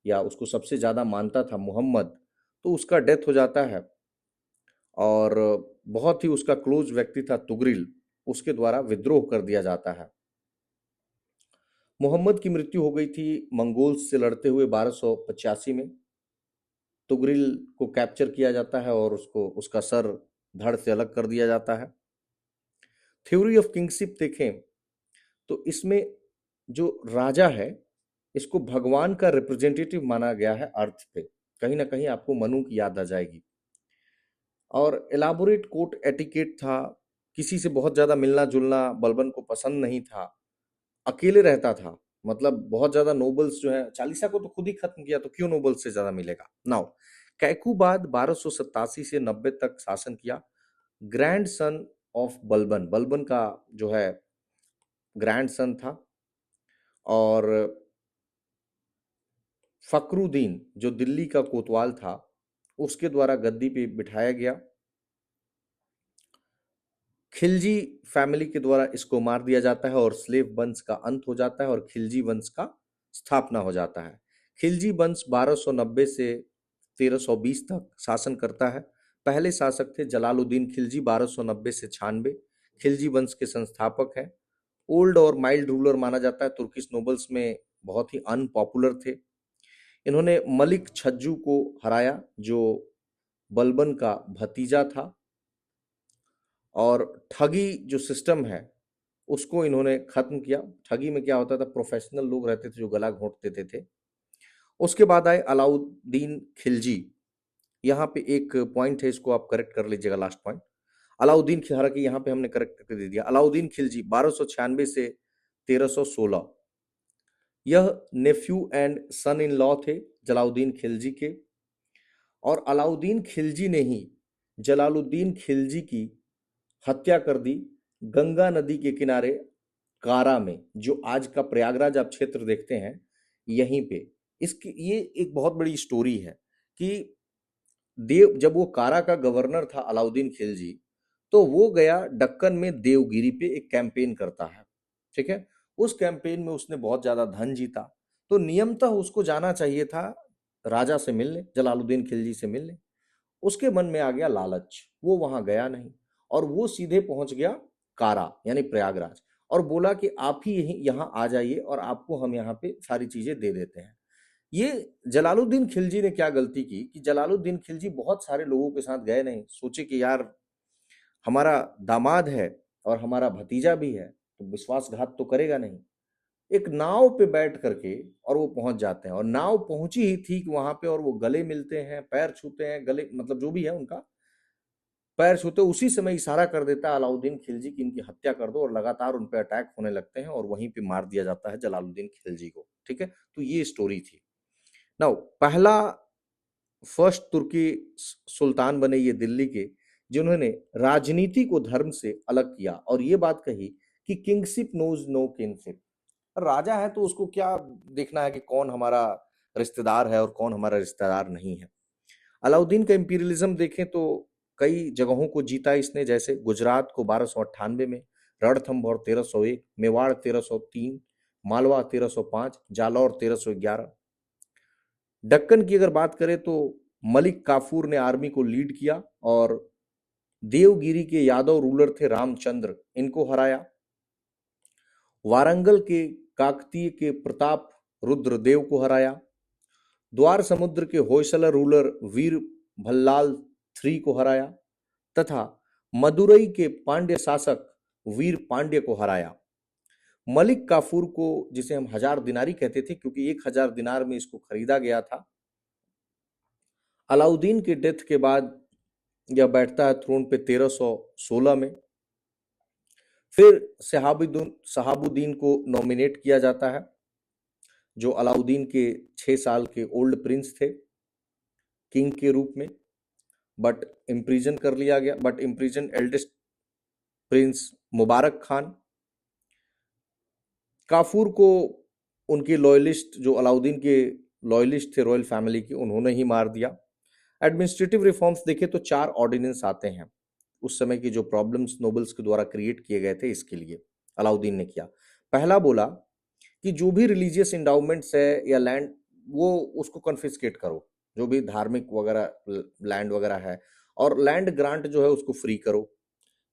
या उसको सबसे ज्यादा मानता था मोहम्मद, तो उसका डेथ हो जाता है। और बहुत ही उसका क्लोज व्यक्ति था तुगरिल, उसके द्वारा विद्रोह कर दिया जाता है। मोहम्मद की मृत्यु हो गई थी मंगोल्स से लड़ते हुए 1285 में। तुगरिल को कैप्चर किया जाता है और उसको उसका सर धड़ से अलग कर दिया जाता है। थ्योरी ऑफ किंगशिप देखें तो इसमें जो राजा है इसको भगवान का रिप्रेजेंटेटिव माना गया है अर्थ पे। कहीं ना कहीं आपको मनु की याद आ जाएगी। और एलाबोरेट कोर्ट एटिकेट था, किसी से बहुत ज्यादा मिलना जुलना बलबन को पसंद नहीं था, अकेले रहता था। मतलब बहुत ज्यादा नोबल्स जो है, चालीसा को तो खुद ही खत्म किया तो क्यों नोबल्स से ज्यादा मिलेगा। नाउ कैकूबाद 1287 से 90 तक शासन किया। Grand son of Balban, Balban का जो है ग्रैंड सन था। और फकरुद्दीन जो दिल्ली का कोतवाल था उसके द्वारा गद्दी पे बिठाया गया। खिलजी फैमिली के द्वारा इसको मार दिया जाता है और स्लेव वंश का अंत हो जाता है और खिलजी वंश का स्थापना हो जाता है। खिलजी वंश 1290 से 1320 तक शासन करता है। पहले शासक थे जलालुद्दीन खिलजी 1290 से 96। खिलजी वंश के संस्थापक हैं। ओल्ड और माइल्ड रूलर माना जाता है, तुर्किश नोबल्स में बहुत ही अनपॉपुलर थे। इन्होंने मलिक छज्जू को हराया जो बलबन का भतीजा था। और ठगी जो सिस्टम है उसको इन्होंने खत्म किया। ठगी में क्या होता था, प्रोफेशनल लोग रहते थे जो गला घोंट देते थे। उसके बाद आए अलाउद्दीन खिलजी। यहाँ पे एक पॉइंट है, इसको आप करेक्ट कर लीजिएगा, लास्ट पॉइंट। अलाउद्दीन, हालांकि यहाँ पे हमने करेक्ट करके दे दिया। अलाउद्दीन खिलजी 1296 से 1316, यह nephew and son in law थे जलालुद्दीन खिलजी के। और अलाउद्दीन खिलजी ने ही जलालुद्दीन खिलजी की हत्या कर दी गंगा नदी के किनारे कारा में, जो आज का प्रयागराज आप क्षेत्र देखते हैं, यहीं पे। इसकी ये एक बहुत बड़ी स्टोरी है कि देव, जब वो कारा का गवर्नर था अलाउद्दीन खिलजी, तो वो गया दक्कन में देवगिरी पे एक कैंपेन करता है, ठीक है। उस कैंपेन में उसने बहुत ज्यादा धन जीता, तो नियमतः उसको जाना चाहिए था राजा से मिलने, जलालुद्दीन खिलजी से मिलने। उसके मन में आ गया लालच, वो वहां गया नहीं और वो सीधे पहुंच गया कारा यानी प्रयागराज, और बोला कि आप ही यहीं यहाँ आ जाइए और आपको हम यहाँ पे सारी चीजें दे देते हैं। ये जलालुद्दीन खिलजी ने क्या गलती की कि जलालुद्दीन खिलजी बहुत सारे लोगों के साथ गए नहीं, सोचे कि यार हमारा दामाद है और हमारा भतीजा भी है, तो विश्वासघात तो करेगा नहीं। एक नाव पे बैठ करके और वो पहुंच जाते हैं, और नाव पहुंची ही ठीक वहां पे, और वो गले मिलते हैं, पैर छूते हैं, गले मतलब जो भी है उनका पैर छूते, उसी समय इशारा कर देता है अलाउद्दीन खिलजी की इनकी हत्या कर दो, और लगातार उन पे अटैक होने लगते हैं और वहीं पे मार दिया जाता है जलालुद्दीन खिलजी को, ठीक है। तो ये स्टोरी थी। नाउ पहला फर्स्ट तुर्की सुल्तान बने ये दिल्ली के, जिन्होंने राजनीति को धर्म से अलग किया और ये बात कही कि किंगशिप नोज नो किंगशिप। राजा है तो उसको क्या देखना है कि कौन हमारा रिश्तेदार है और कौन हमारा रिश्तेदार नहीं है। अलाउद्दीन का इंपीरियलिज्म देखें तो कई जगहों को जीता इसने, जैसे गुजरात को 1298 में, रणथंभौर 1301, मेवाड़ 1303, मालवा 1305, जालौर 1311। दक्कन की अगर बात करें तो मलिक काफूर ने आर्मी को लीड किया और देवगिरी के यादव रूलर थे रामचंद्र, इनको हराया। वारंगल के काकतीय के प्रताप रुद्रदेव को हराया। द्वार समुद्र के होयसला रूलर वीर भल्लाल III को हराया तथा मदुरई के पांड्य शासक वीर पांड्य को हराया। मलिक काफूर को, जिसे हम 1000 दिनारी कहते थे क्योंकि 1000 दिनार में इसको खरीदा गया था, अलाउद्दीन के डेथ के बाद यह बैठता है थ्रोन पे 1316 में। फिर शहाबुद्दीन को नॉमिनेट किया जाता है, जो अलाउद्दीन के 6 साल के ओल्ड प्रिंस थे किंग के रूप में, बट इम्प्रिजन कर लिया गया। बट इम्प्रिजन एल्डेस्ट प्रिंस मुबारक खान। काफूर को उनके लॉयलिस्ट, जो अलाउद्दीन के लॉयलिस्ट थे रॉयल फैमिली की, उन्होंने ही मार दिया। एडमिनिस्ट्रेटिव रिफॉर्म्स देखें तो 4 ऑर्डिनेंस आते हैं उस समय की, जो प्रॉब्लम्स नोबल्स के द्वारा क्रिएट किए गए थे, इसके लिए अलाउद्दीन ने किया। पहला बोला कि जो भी रिलीजियस इंडाउमेंट्स है या लैंड, वो उसको कन्फिस्केट करो, जो भी धार्मिक वगैरह लैंड वगैरह है, और लैंड ग्रांट जो है उसको फ्री करो।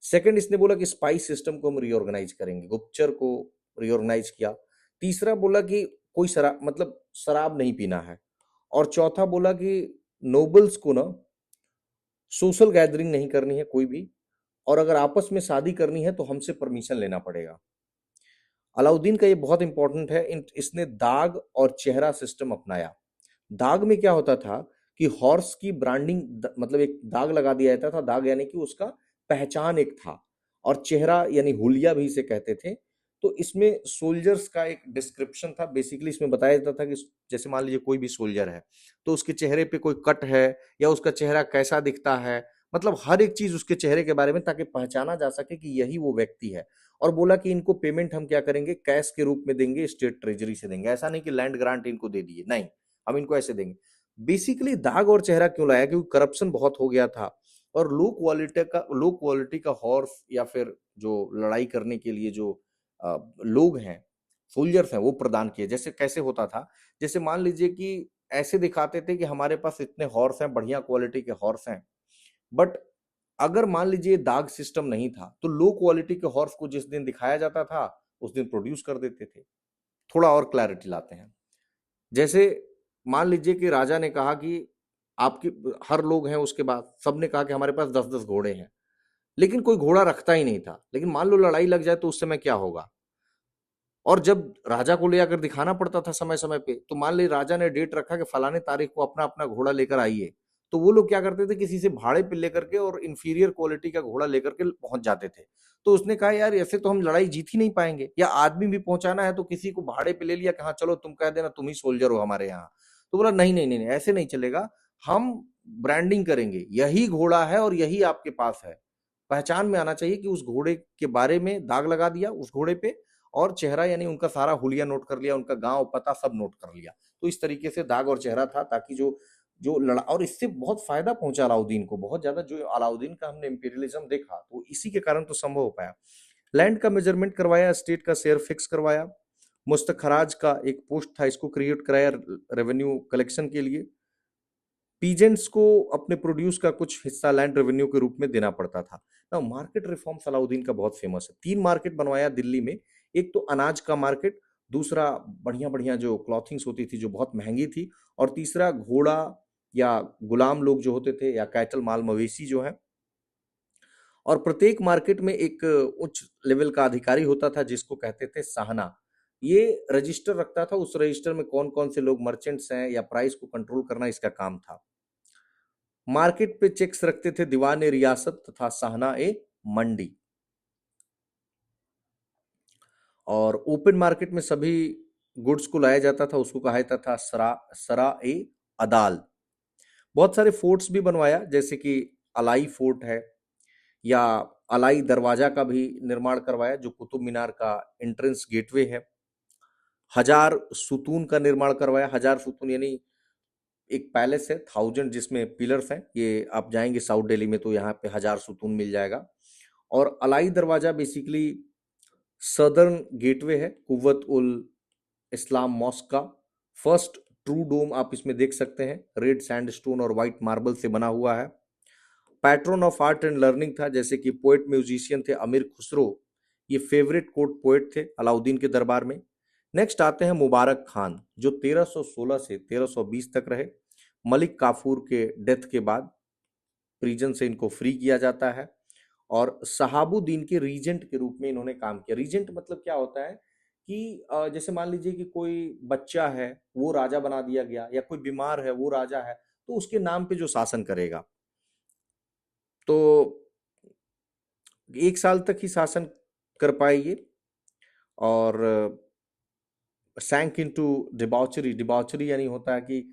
सेकंड, इसने बोला कि स्पाइस सिस्टम को हम रीऑर्गेनाइज करेंगे, गुप्तचर को रीऑर्गेनाइज किया। तीसरा बोला कि कोई शराब, मतलब शराब नहीं पीना है। और चौथा बोला कि नोबल्स को ना सोशल गैदरिंग नहीं करनी है कोई भी, और अगर आपस में शादी करनी है तो हमसे परमिशन लेना पड़ेगा। अलाउद्दीन का ये बहुत इंपॉर्टेंट है, इसने दाग और चेहरा सिस्टम अपनाया। दाग में क्या होता था कि हॉर्स की ब्रांडिंग, मतलब एक दाग लगा दिया जाता था, दाग यानी कि उसका पहचान एक था, और चेहरा यानी हुलिया भी इसे कहते थे। तो इसमें सोल्जर्स का एक डिस्क्रिप्शन था, बेसिकली इसमें बताया जाता था कि जैसे मान लीजिए कोई भी सोल्जर है तो उसके चेहरे पे कोई कट है या उसका चेहरा कैसा दिखता है, मतलब हर एक चीज उसके चेहरे के बारे में, ताकि पहचाना जा सके कि यही वो व्यक्ति है। और बोला कि इनको पेमेंट हम क्या करेंगे, कैश के रूप में देंगे, स्टेट ट्रेजरी से देंगे, ऐसा नहीं कि लैंड ग्रांट इनको दे दिए, नहीं, हम इनको ऐसे देंगे। बेसिकली दाग और चेहरा क्यों लाया, क्योंकि करप्शन बहुत हो गया था और लो क्वालिटी का हॉर्स या फिर जो लड़ाई करने के लिए जो लोग हैं, सोल्जर्स हैं, वो प्रदान किए। जैसे कैसे होता था, जैसे मान लीजिए कि ऐसे दिखाते थे कि हमारे पास इतने हॉर्स हैं, बढ़िया क्वालिटी के हॉर्स हैं, बट अगर मान लीजिए दाग सिस्टम नहीं था तो लो क्वालिटी के हॉर्स को जिस दिन दिखाया जाता था उस दिन प्रोड्यूस कर देते थे। थोड़ा और क्लैरिटी लाते हैं, जैसे मान लीजिए कि राजा ने कहा कि आपके हर लोग हैं, उसके बाद सबने कहा कि हमारे पास 10-10 घोड़े हैं, लेकिन कोई घोड़ा रखता ही नहीं था। लेकिन मान लो लड़ाई लग जाए तो उस समय क्या होगा। और जब राजा को ले आकर दिखाना पड़ता था समय समय पे, तो मान ली राजा ने डेट रखा कि फलाने तारीख को अपना अपना घोड़ा लेकर आइए, तो वो लोग क्या करते थे, किसी से भाड़े पे लेकर के और इंफीरियर क्वालिटी का घोड़ा लेकर के पहुंच जाते थे। तो उसने कहा यार ऐसे तो हम लड़ाई जीत ही नहीं पाएंगे, या आदमी भी पहुंचाना है तो किसी को भाड़े पे ले लिया कि हाँ चलो तुम कह देना तुम ही सोल्जर हो हमारे यहाँ। तो बोला नहीं नहीं नहीं नहीं, ऐसे नहीं चलेगा, हम ब्रांडिंग करेंगे, यही घोड़ा है और यही आपके पास है। पहचान में आना चाहिए कि उस घोड़े के बारे में दाग लगा दिया उस घोड़े पे, और चेहरा यानी उनका सारा हुलिया नोट कर लिया, उनका गांव पता सब नोट कर लिया। तो इस तरीके से दाग और चेहरा था, ताकि जो जो लड़ा, और इससे बहुत फायदा पहुंचा अलाउद्दीन को, बहुत ज्यादा। जो अलाउद्दीन का हमने इंपीरियलिज्म देखा तो इसी के कारण तो संभव हो पाया। लैंड का मेजरमेंट करवाया, स्टेट का शेयर फिक्स करवाया, मुस्तखराज का एक पोस्ट था, इसको क्रिएट कराया रेवेन्यू कलेक्शन के लिए। पीजेंट्स को अपने प्रोड्यूस का कुछ हिस्सा लैंड रेवेन्यू के रूप में देना पड़ता था ना। मार्केट रिफॉर्म्स अलाउद्दीन का बहुत फेमस है। 3 मार्केट बनवाया दिल्ली में, एक तो अनाज का मार्केट, दूसरा बढ़िया बढ़िया जो क्लॉथिंग्स होती थी जो बहुत महंगी थी, और तीसरा घोड़ा या गुलाम लोग जो होते थे, या कैटल माल मवेशी जो है। और प्रत्येक मार्केट में एक उच्च लेवल का अधिकारी होता था जिसको कहते थे साहना। ये रजिस्टर रखता था, उस रजिस्टर में कौन कौन से लोग मर्चेंट्स हैं या प्राइस को कंट्रोल करना इसका काम था। मार्केट पे चेक्स रखते थे दीवान ए रियासत तथा साहना ए मंडी। और ओपन मार्केट में सभी गुड्स को लाया जाता था, उसको कहा जाता था सरा सरा ए अदाल। बहुत सारे फोर्ट्स भी बनवाया, जैसे कि अलाई फोर्ट है, या अलाई दरवाजा का भी निर्माण करवाया जो कुतुब मीनार का एंट्रेंस गेटवे है। 1000 सुतून का निर्माण करवाया। 1000 सुतून यानी एक पैलेस है 1000 जिसमें पिलर्स हैं। ये आप जाएंगे साउथ दिल्ली में तो यहाँ पे 1000 सुतून मिल जाएगा। और अलाई दरवाजा बेसिकली सदर्न गेटवे है कुव्वत उल इस्लाम मॉस्क का। फर्स्ट ट्रू डोम आप इसमें देख सकते हैं, रेड सैंडस्टोन और व्हाइट मार्बल से बना हुआ है। Pattern of art and learning था, जैसे कि पोएट म्यूजिशियन थे अमीर खुसरो, ये फेवरेट कोर्ट पोएट थे अलाउद्दीन के दरबार में। नेक्स्ट आते हैं मुबारक खान, जो 1316 से 1320 तक रहे। मलिक काफूर के डेथ के बाद प्रिजन से इनको फ्री किया जाता है, और शहाबुद्दीन के रीजेंट के रूप में इन्होंने काम किया। रीजेंट मतलब क्या होता है कि जैसे मान लीजिए कि कोई बच्चा है वो राजा बना दिया गया, या कोई बीमार है वो राजा है, तो उसके नाम पे जो शासन करेगा। तो 1 साल तक ही शासन कर पाए ये, और सैंक इनटू डिबॉचरी। डिबॉचरी यानी होता है कि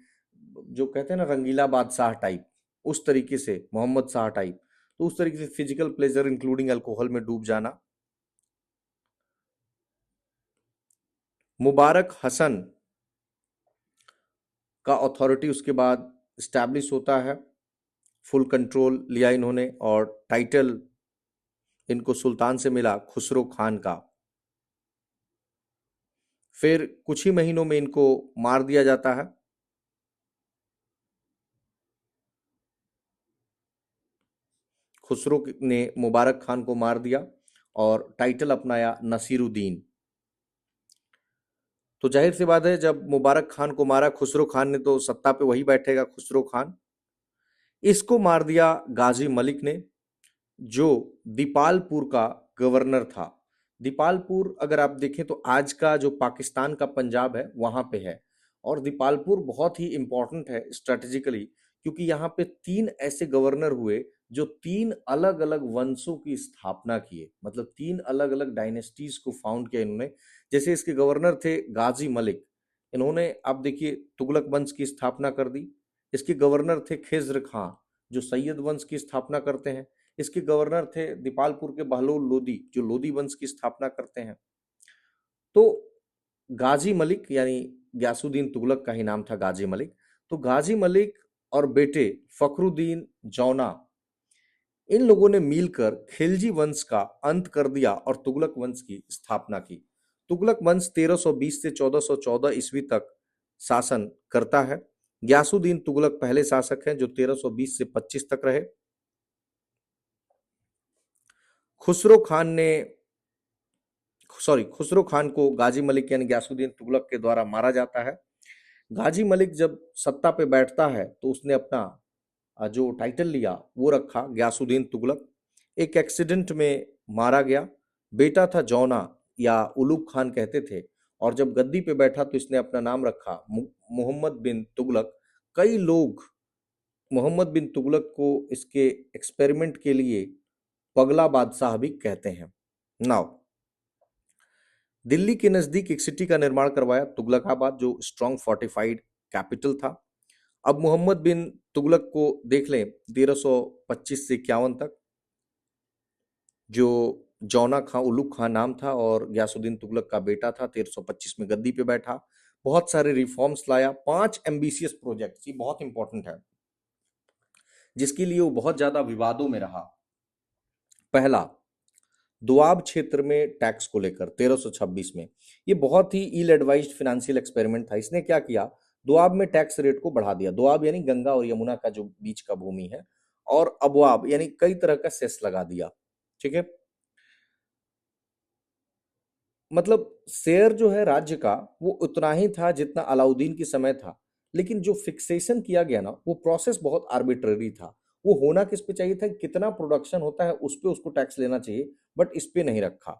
जो कहते हैं ना रंगीला बादशाह टाइप, उस तरीके से मोहम्मद शाह टाइप, तो उस तरीके से फिजिकल प्लेजर इंक्लूडिंग अल्कोहल में डूब जाना। मुबारक हसन का अथॉरिटी उसके बाद स्टैब्लिश होता है, फुल कंट्रोल लिया इन्होंने, और टाइटल इनको सुल्तान से मिला खुसरो खान का। फिर कुछ ही महीनों में इनको मार दिया जाता है। खुसरो ने मुबारक खान को मार दिया और टाइटल अपनाया नसीरुद्दीन। तो जाहिर सी बात है, जब मुबारक खान को मारा खुसरो खान ने, तो सत्ता पे वही बैठेगा खुसरो खान। इसको मार दिया गाजी मलिक ने, जो दीपालपुर का गवर्नर था। दीपालपुर अगर आप देखें तो आज का जो पाकिस्तान का पंजाब है वहां पे है। और दीपालपुर बहुत ही इंपॉर्टेंट है स्ट्रेटेजिकली, क्योंकि यहाँ पे 3 ऐसे गवर्नर हुए जो 3 अलग अलग वंशों की स्थापना किए, मतलब 3 अलग अलग डायनेस्टीज को फाउंड किया इन्होंने। जैसे इसके गवर्नर थे गाजी मलिक, इन्होंने आप देखिए तुगलक वंश की स्थापना कर दी। इसके गवर्नर थे खिज्र खां, जो सैयद वंश की स्थापना करते हैं। इसके गवर्नर थे दीपालपुर के बहलोल लोदी, जो लोदी वंश की स्थापना करते हैं। तो गाजी मलिक यानी ग्यासुद्दीन तुगलक का ही नाम था गाजी मलिक। तो गाजी मलिक और बेटे फखरुद्दीन जौना, इन लोगों ने मिलकर खिलजी वंश का अंत कर दिया और तुगलक वंश की स्थापना की। तुगलक वंश 1320 से 1414 ईस्वी तक शासन करता है। ग्यासुद्दीन तुगलक पहले शासक हैं जो 1320 से 25 तक रहे। खुसरो खान ने खुसरो खान को गाजी मलिक यानी ग्यासुद्दीन तुगलक के द्वारा मारा जाता है। गाजी मलिक जब सत्ता पे बैठता है तो उसने अपना जो टाइटल लिया वो रखा ग्यासुद्दीन तुगलक। एक एक्सीडेंट में मारा गया। बेटा था जौना या उलूग खान कहते थे, और जब गद्दी पे बैठा तो इसने अपना नाम रखा मोहम्मद बिन तुगलक। कई लोग मोहम्मद बिन तुगलक को इसके एक्सपेरिमेंट के लिए पगला बादशाह भी कहते हैं। नाउ दिल्ली के नजदीक एक सिटी का निर्माण करवाया, तुगलकाबाद, जो स्ट्रॉन्ग फोर्टिफाइड कैपिटल था। अब मोहम्मद बिन तुगलक को देख लें, 1325 से 51 तक, जो जौना खां उलुग खां नाम था और गयासुद्दीन तुगलक का बेटा था। 1325 में गद्दी पे बैठा, बहुत सारे रिफॉर्म्स लाया, 5 एम्बिशियस प्रोजेक्ट्स, ये बहुत इंपॉर्टेंट है, जिसके लिए वो बहुत ज्यादा विवादों में रहा। पहला, दोआब क्षेत्र में टैक्स को लेकर 1326 में, ये बहुत ही इल एडवाइज्ड फाइनेंशियल एक्सपेरिमेंट था। इसने क्या किया, दोआब में टैक्स रेट को बढ़ा दिया। दोआब यानी गंगा और यमुना का जो बीच का भूमि है, और अबवाब यानी कई तरह का सेस लगा दिया। ठीक है, मतलब शेयर जो है राज्य का वो उतना ही था जितना अलाउद्दीन के समय था, लेकिन जो फिक्सेशन किया गया ना, वो प्रोसेस बहुत आर्बिट्ररी था। वो होना किस पे चाहिए था, कितना प्रोडक्शन होता है उस पे उसको टैक्स लेना चाहिए, बट इस पे नहीं रखा।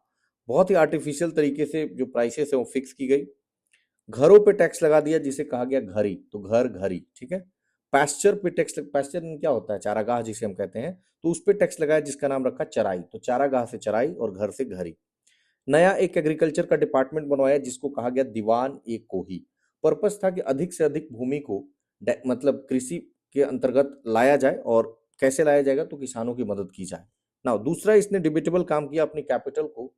बहुत ही आर्टिफिशियल तरीके से जो प्राइसेस है वो फिक्स की गई। घरों पे टैक्स लगा दिया, जिसे कहा गया घरी, तो घर घरी। ठीक है, पैस्चर पे टैक्स, पैस्चर क्या होता है, चारागाह जिसे हम कहते हैं, तो उस पे टैक्स लगाया जिसका नाम रखा चराई, तो चारागाह से चराई और घर से घरी। नया एक एग्रीकल्चर का डिपार्टमेंट बनवाया जिसको कहा गया दीवान ए कोही। पर्पस था कि अधिक से अधिक भूमि को मतलब कृषि के अंतर्गत लाया जाए, और कैसे लाया जाएगा, तो किसानों की मदद की जाए ना। दूसरा, इसने डिबेटेबल काम किया, अपनी कैपिटल को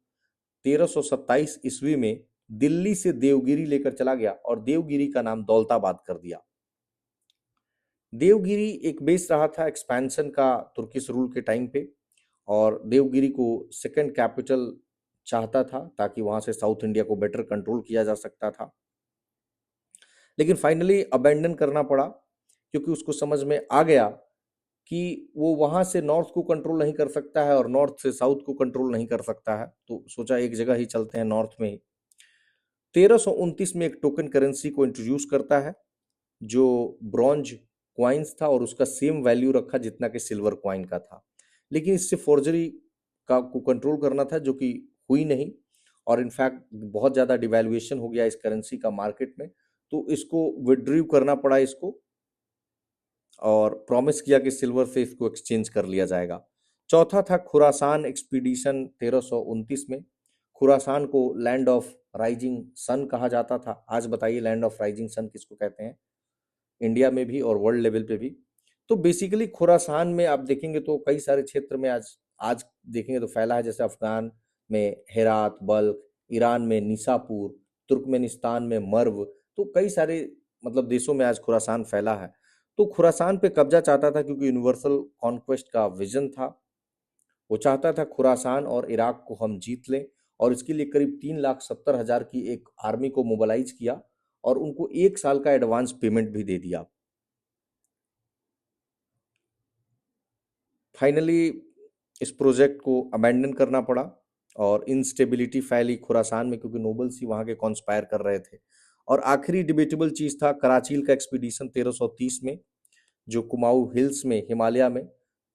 1327 ईस्वी में दिल्ली से देवगिरी लेकर चला गया और देवगिरी का नाम दौलताबाद कर दिया। देवगिरी एक बेस रहा था एक्सपेंशन का तुर्किश रूल के टाइम पे, और देवगिरी को सेकंड कैपिटल चाहता था ताकि वहां से साउथ इंडिया को बेटर कंट्रोल किया जा सकता था। लेकिन फाइनली अबेंडन करना पड़ा, क्योंकि उसको समझ में आ गया कि वो वहां से नॉर्थ को कंट्रोल नहीं कर सकता है और नॉर्थ से साउथ को कंट्रोल नहीं कर सकता है, तो सोचा एक जगह ही चलते हैं, नॉर्थ में ही। 1329 में एक टोकन करेंसी को इंट्रोड्यूस करता है, जो ब्रॉन्ज क्वाइंस था, और उसका सेम वैल्यू रखा जितना कि सिल्वर क्वाइन का था। लेकिन इससे फोर्जरी का को कंट्रोल करना था, जो कि हुई नहीं, और इनफैक्ट बहुत ज़्यादा डिवैल्यूएशन हो गया इस करेंसी का मार्केट में, तो इसको विड्रीव करना पड़ा इसको, और प्रॉमिस किया कि सिल्वर से इसको एक्सचेंज कर लिया जाएगा। चौथा था खुरासान एक्सपीडिशन 1329 में। खुरासान को लैंड ऑफ राइजिंग सन कहा जाता था। आज बताइए लैंड ऑफ राइजिंग सन किसको कहते हैं, इंडिया में भी और वर्ल्ड लेवल पे भी। तो बेसिकली खुरासान में आप देखेंगे तो कई सारे क्षेत्र में आज आज देखेंगे तो फैला है, जैसे अफगान में हेरात, बल्ख, ईरान में निसापुर, तुर्कमेनिस्तान में मर्व, तो कई सारे मतलब देशों में आज खुरासान फैला है। तो खुरासान पे कब्जा चाहता था क्योंकि यूनिवर्सल कॉन्क्वेस्ट का विजन था। वो चाहता था खुरासान और इराक को हम जीत लें, और इसके लिए करीब 3,70,000 की एक आर्मी को मोबिलाइज किया, और उनको 1 साल का एडवांस पेमेंट भी दे दिया। फाइनली इस प्रोजेक्ट को अबैंडन करना पड़ा, और इंस्टेबिलिटी फैली खुरासान में, क्योंकि नोबल्स ही वहां के कॉन्स्पायर कर रहे थे। और आखिरी डिबेटेबल चीज था कराचील का एक्सपीडिशन 1330 में, जो कुमाऊं हिल्स में, हिमालय में,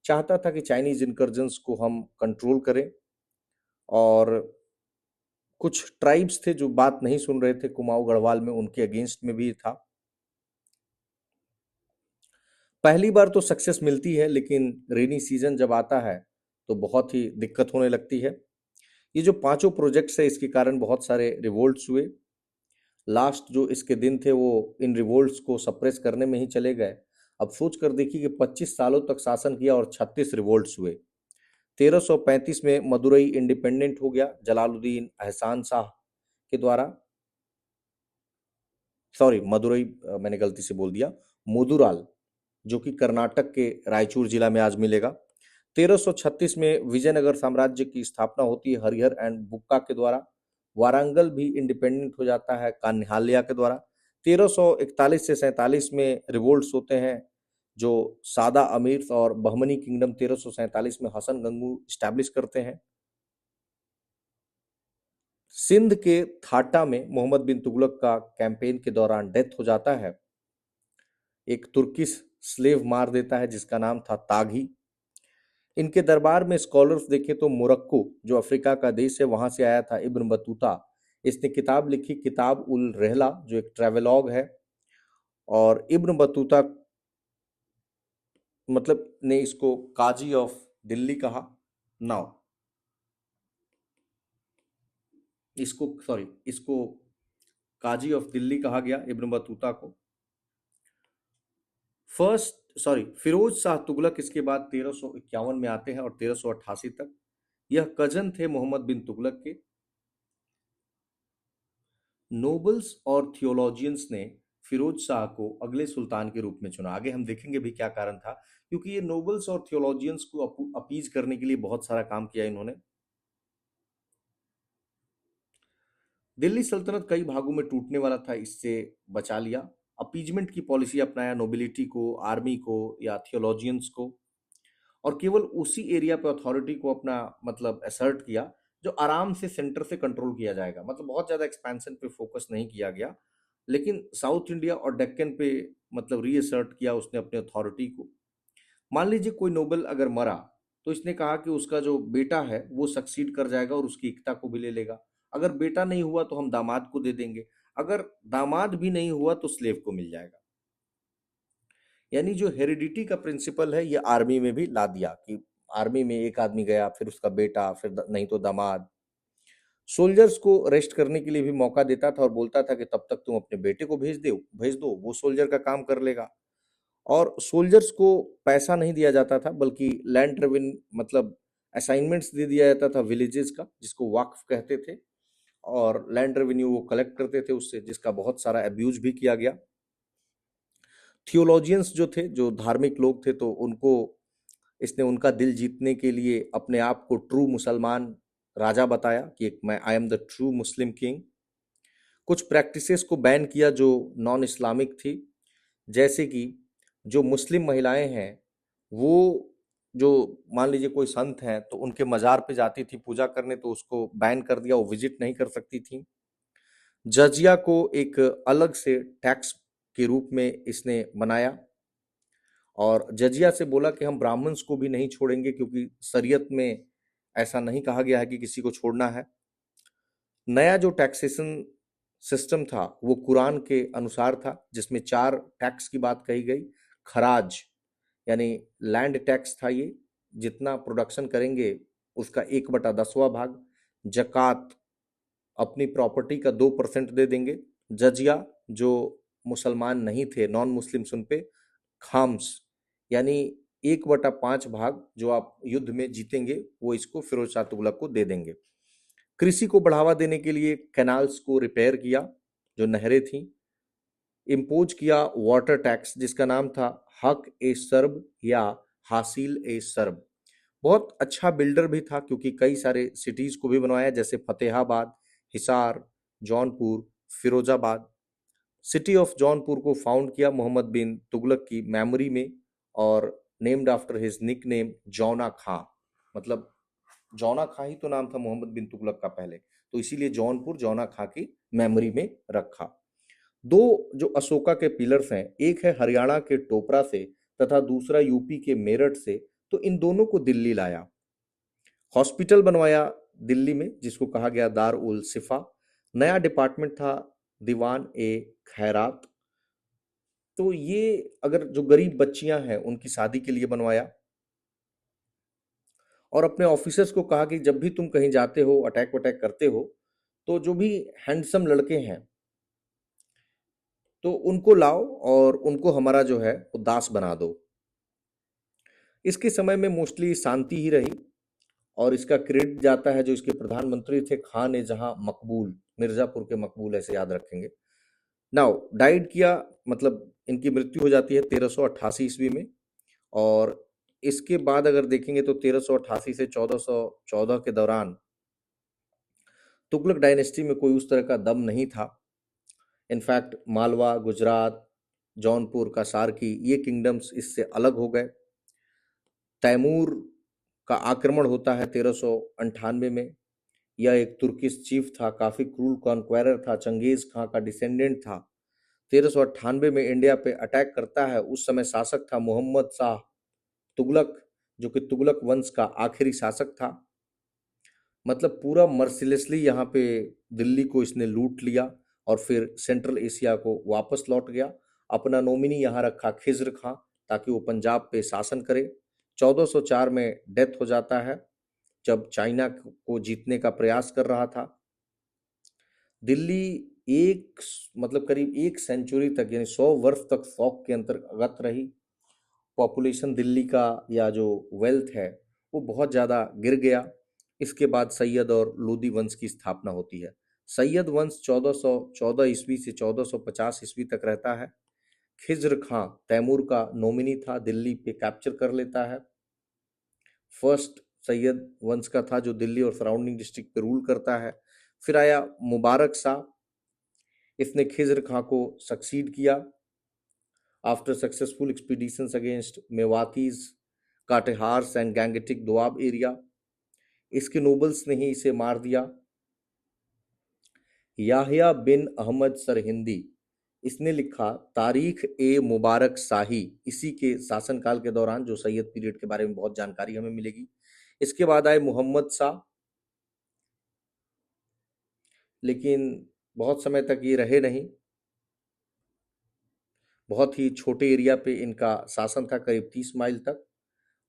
चाहता था कि चाइनीज इनकर्जन्स को हम कंट्रोल करें। और कुछ ट्राइब्स थे जो बात नहीं सुन रहे थे कुमाऊं गढ़वाल में, उनके अगेंस्ट में भी था। पहली बार तो सक्सेस मिलती है, लेकिन रेनी सीजन जब आता है तो बहुत ही दिक्कत होने लगती है। ये जो पांचों प्रोजेक्ट्स है, इसके कारण बहुत सारे रिवोल्ट्स हुए। लास्ट जो इसके दिन थे वो इन रिवोल्ट्स को सप्रेस करने में ही चले गए। अब सोच कर देखिए कि 25 सालों तक शासन किया और 36 रिवोल्ट्स हुए। 1335 में मदुरई इंडिपेंडेंट हो गया जलालुद्दीन एहसान शाह के द्वारा। सॉरी, मदुरई मैंने गलती से बोल दिया, मुदुराल, जो कि कर्नाटक के रायचूर जिला में आज मिलेगा। 1336 में विजयनगर साम्राज्य की स्थापना होती है हरिहर एंड बुक्का के द्वारा। वारंगल भी इंडिपेंडेंट हो जाता है कान्हालिया के द्वारा। 1341 से 47 में रिवोल्ट्स होते हैं, जो सादा अमीर और बहमनी किंगडम 1347 में हसन गंगू स्टैब्लिश करते हैं। सिंध के थाटा में मोहम्मद बिन तुगलक का कैंपेन के दौरान डेथ हो जाता है। एक तुर्किश स्लेव मार देता है जिसका नाम था तागी। इनके दरबार में स्कॉलर्स देखें तो मोरक्को जो अफ्रीका का देश है वहां से आया था इब्न बतूता। इसने किताब लिखी, किताब उल रहला, जो एक ट्रेवेलॉग है। और इब्न बतूता मतलब ने इसको काजी ऑफ दिल्ली कहा। नाउ इसको काजी ऑफ दिल्ली कहा गया इब्न बतूता को। फिरोज शाह तुगलक इसके बाद 1351 में आते हैं और 1388 तक। यह कजन थे मोहम्मद बिन तुगलक के। नोबल्स और थियोलॉजियंस ने फिरोज शाह को अगले सुल्तान के रूप में चुना। आगे हम देखेंगे भी क्या कारण था, क्योंकि ये नोबल्स और थियोलॉजियंस को अपीज करने के लिए बहुत सारा काम किया इन्होंने। दिल्ली सल्तनत कई भागों में टूटने वाला था, इससे बचा लिया। अपीजमेंट की पॉलिसी अपनाया, नोबिलिटी को, आर्मी को या थियोलॉजियंस को, और केवल उसी एरिया पे अथॉरिटी को अपना मतलब असर्ट किया जो आराम से सेंटर से कंट्रोल किया जाएगा। मतलब बहुत ज्यादा एक्सपेंशन पे फोकस नहीं किया गया, लेकिन साउथ इंडिया और डेक्कन पे मतलब रीअसर्ट किया उसने अपने अथॉरिटी को। मान लीजिए कोई नोबल अगर मरा तो इसने कहा कि उसका जो बेटा है वो सक्सीड कर जाएगा और उसकी इक्ता को भी ले लेगा। अगर बेटा नहीं हुआ तो हम दामाद को दे देंगे, अगर दामाद भी नहीं हुआ तो स्लेव को मिल जाएगा। यानी जो हेरिडिटी का प्रिंसिपल है ये आर्मी में भी ला दिया कि आर्मी में एक आदमी गया, फिर उसका बेटा, फिर नहीं तो दामाद। सोल्जर्स को रेस्ट करने के लिए भी मौका देता था और बोलता था कि तब तक तुम अपने बेटे को भेज दो, वो सोल्जर का काम कर लेगा। और सोल्जर्स को पैसा नहीं दिया जाता था, बल्कि लैंड रेवेन्यू मतलब असाइनमेंट्स दे दिया जाता था विलेजेस का, जिसको वाक्फ कहते थे। और लैंड रेवेन्यू वो कलेक्ट करते थे उससे, जिसका बहुत सारा अब्यूज भी किया गया। थियोलॉजियंस जो थे, जो धार्मिक लोग थे, तो उनको इसने उनका दिल जीतने के लिए अपने आप को ट्रू मुसलमान राजा बताया कि मैं I am the true Muslim king. कुछ प्रैक्टिसेस को बैन किया जो नॉन इस्लामिक थी, जैसे कि जो मुस्लिम महिलाएं हैं वो, जो मान लीजिए कोई संत हैं तो उनके मजार पे जाती थी पूजा करने, तो उसको बैन कर दिया, वो विजिट नहीं कर सकती थी। जजिया को एक अलग से टैक्स के रूप में इसने बनाया और जजिया से बोला कि हम ब्राह्मण्स को भी नहीं छोड़ेंगे, क्योंकि शरीयत में ऐसा नहीं कहा गया है कि किसी को छोड़ना है। नया जो टैक्सेशन सिस्टम था वो कुरान के अनुसार था, जिसमें 4 टैक्स की बात कही गई। खराज यानी लैंड टैक्स था ये, जितना प्रोडक्शन करेंगे उसका 1/10वां भाग। जक़ात अपनी प्रॉपर्टी का 2% दे देंगे। जजिया जो मुसलमान नहीं थे, नॉन मुस्लिम्स, उन पे खाम्स यानी 1/5 भाग जो आप युद्ध में जीतेंगे वो इसको फिरोज शाह तुगलक को दे देंगे। कृषि को बढ़ावा देने के लिए कैनाल्स को रिपेयर किया, जो नहरें थीं। इम्पोज किया वाटर टैक्स, जिसका नाम था हक ए सर्ब या हासिल ए सर्ब। बहुत अच्छा बिल्डर भी था, क्योंकि कई सारे सिटीज को भी बनवाया, जैसे फतेहाबाद, हिसार, जौनपुर, फिरोजाबाद। सिटी ऑफ जौनपुर को फाउंड किया मोहम्मद बिन तुगलक की मेमोरी में, और named after his nickname Jauna Khan. मतलब जौना खां ही तो नाम था मोहम्मद बिन तुगलक का पहले, तो इसीलिए जौनपुर जौना खां की मेमोरी में रखा। 2 जो अशोका के पिलर्स हैं, एक है हरियाणा के टोपरा से तथा दूसरा यूपी के मेरठ से, तो इन दोनों को दिल्ली लाया। हॉस्पिटल बनवाया दिल्ली में, जिसको कहा गया दार उल सिफा। नया डिपार्टमेंट था दीवान ए खैरात। तो ये अगर जो गरीब बच्चियां हैं उनकी शादी के लिए बनवाया। और अपने ऑफिसर्स को कहा कि जब भी तुम कहीं जाते हो, अटैक वटैक करते हो, तो जो भी हैंडसम लड़के हैं तो उनको लाओ और उनको हमारा जो है वो दास बना दो। इसके समय में मोस्टली शांति ही रही, और इसका क्रेडिट जाता है जो इसके प्रधानमंत्री थे खान ए जहां मकबूल, मिर्जापुर के मकबूल, ऐसे याद रखेंगे। नाउ डाइड किया, मतलब इनकी मृत्यु हो जाती है 1388 ईस्वी में। और इसके बाद अगर देखेंगे तो 1388 से 1414 के दौरान तुगलक डायनेस्टी में कोई उस तरह का दम नहीं था। इनफैक्ट मालवा, गुजरात, जौनपुर का सारकी, ये किंगडम्स इससे अलग हो गए। तैमूर का आक्रमण होता है 1398 में। यह एक तुर्किश चीफ था, काफी क्रूर कॉन्क्वेरर था, चंगेज खां का डिसेंडेंट था। 1398 में इंडिया पे अटैक करता है। उस समय शासक था मोहम्मद शाह तुगलक, जो कि तुगलक वंश का आखिरी शासक था। मतलब पूरा मर्सिलेसली यहाँ पे दिल्ली को इसने लूट लिया और फिर सेंट्रल एशिया को वापस लौट गया। अपना नोमिनी यहाँ रखा खिज्र खां, ताकि वो पंजाब पे शासन करे। 1404 में डेथ हो जाता है जब चाइना को जीतने का प्रयास कर रहा था। दिल्ली एक मतलब करीब एक सेंचुरी तक यानी 100 वर्ष तक फॉग के अंतर्गत रही। पॉपुलेशन दिल्ली का या जो वेल्थ है वो बहुत ज़्यादा गिर गया। इसके बाद सैयद और लोदी वंश की स्थापना होती है। सैयद वंश 1414 ईस्वी से 1450 ईस्वी तक रहता है। खिज्र खां तैमूर का नोमिनी था, दिल्ली पे कैप्चर कर लेता है। फर्स्ट सैयद वंश का था जो दिल्ली और सराउंडिंग डिस्ट्रिक्ट पे रूल करता है। फिर आया मुबारक शाह, इसने खिज्र खां को सक्सीड किया। After successful expeditions against Mewatis, Katehars and Gangetic Doab area, इसके नोबल्स ने ही इसे मार दिया। याहिया बिन अहमद सरहिंदी, इसने लिखा तारीख ए मुबारक शाही, इसी के शासनकाल के दौरान, जो सैयद पीरियड के बारे में बहुत जानकारी हमें मिलेगी। इसके बाद आए मोहम्मद शाह, लेकिन बहुत समय तक ये रहे नहीं। बहुत ही छोटे एरिया पे इनका शासन था, करीब 30 माइल तक।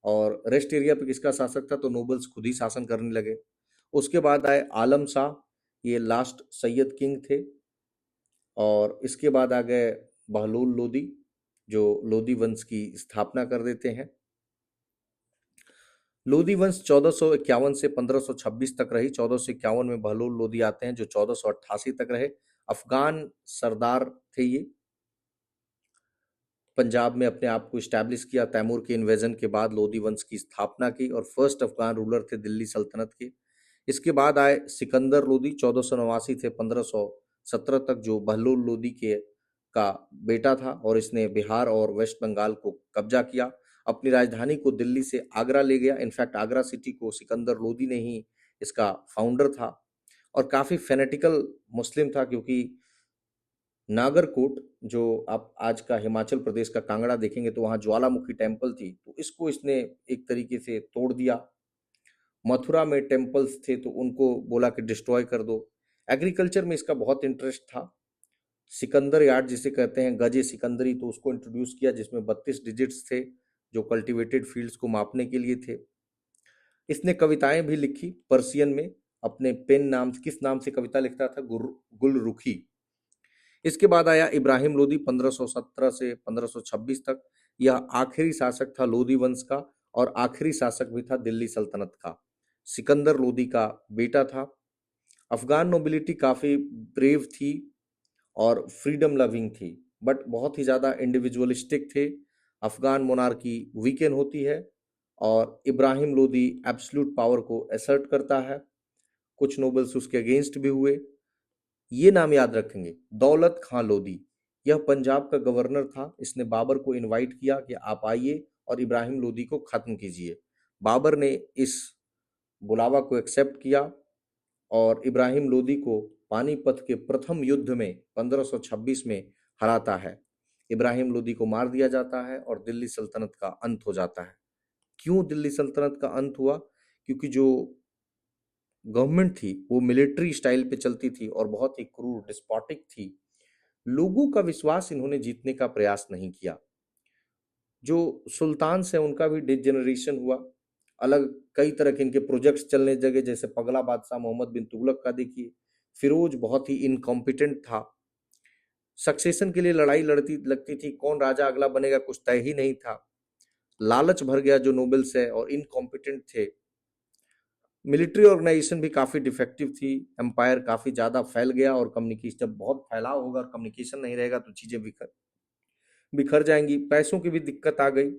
और रेस्ट एरिया पे किसका शासक था, तो नोबल्स खुद ही शासन करने लगे। उसके बाद आए आलम शाह, ये लास्ट सैयद किंग थे। और इसके बाद आ गए बहलोल लोदी, जो लोदी वंश की स्थापना कर देते हैं। लोदी वंश 1451 से 1526 तक रही। 1451 में बहलोल लोदी आते हैं जो 1488 तक रहे। अफगान सरदार थे ये। पंजाब में अपने आप को स्टैब्लिश किया। तैमूर के इन्वेजन के बाद लोदी वंश की स्थापना की और फर्स्ट अफगान रूलर थे दिल्ली सल्तनत के। इसके बाद आए सिकंदर लोदी, 1489 से 1517 तक, जो बहलोल लोदी के का बेटा था और इसने बिहार और वेस्ट बंगाल को कब्जा किया। अपनी राजधानी को दिल्ली से आगरा ले गया। इनफैक्ट आगरा सिटी को सिकंदर लोदी ने ही इसका फाउंडर था। और काफी फेनेटिकल मुस्लिम था, क्योंकि नागरकोट, जो आप आज का हिमाचल प्रदेश का कांगड़ा देखेंगे तो वहाँ ज्वालामुखी टेम्पल थी, तो इसको इसने एक तरीके से तोड़ दिया। मथुरा में टेम्पल्स थे तो उनको बोला कि डिस्ट्रॉय कर दो। एग्रीकल्चर में इसका बहुत इंटरेस्ट था। सिकंदर यार्ड जिसे कहते हैं, गजे सिकंदरी, तो उसको इंट्रोड्यूस किया जिसमें 32 डिजिट्स थे जो कल्टीवेटेड फील्ड्स को मापने के लिए थे। इसने कविताएं भी लिखी पर्सियन में। अपने पेन नाम, किस नाम से कविता लिखता था, गुलरुखी। इसके बाद आया इब्राहिम लोदी 1517 से 1526 तक। यह आखिरी शासक था लोदी वंश का और आखिरी शासक भी था दिल्ली सल्तनत का। सिकंदर लोदी का बेटा था। अफगान नोबिलिटी काफी ब्रेव थी और फ्रीडम लविंग थी, बट बहुत ही ज्यादा इंडिविजुअलिस्टिक थे। अफगान मोनार्की वीकेंड होती है और इब्राहिम लोदी एब्सोल्यूट पावर को असर्ट करता है। कुछ नोबल्स उसके अगेंस्ट भी हुए। ये नाम याद रखेंगे, दौलत खां लोदी। यह पंजाब का गवर्नर था। इसने बाबर को इनवाइट किया कि आप आइए और इब्राहिम लोदी को खत्म कीजिए। बाबर ने इस बुलावा को एक्सेप्ट किया और इब्राहिम लोदी को पानीपत के प्रथम युद्ध में 1526 में हराता है। इब्राहिम लोदी को मार दिया जाता है और दिल्ली सल्तनत का अंत हो जाता है। क्यों दिल्ली सल्तनत का अंत हुआ? क्योंकि जो गवर्नमेंट थी वो मिलिट्री स्टाइल पे चलती थी और बहुत ही क्रूर डिस्पोटिक थी। लोगों का विश्वास इन्होंने जीतने का प्रयास नहीं किया। जो सुल्तान से उनका भी डिजेनरेशन हुआ। अलग कई तरह के इनके प्रोजेक्ट्स चलने लगे, जैसे पगला बादशाह मोहम्मद बिन तुगलक का देखिए। फिरोज बहुत ही इनकॉम्पिटेंट था। सक्सेशन के लिए लड़ाई लड़ती लगती थी, कौन राजा अगला बनेगा कुछ तय ही नहीं था। लालच भर गया जो नोबल्स है और इनकॉम्पिटेंट थे। मिलिट्री ऑर्गेनाइजेशन भी काफी डिफेक्टिव थी। एम्पायर काफी ज्यादा फैल गया और कम्युनिकेशन, जब बहुत फैलाव होगा और कम्युनिकेशन नहीं रहेगा तो चीजें बिखर बिखर जाएंगी। पैसों की भी दिक्कत आ गई।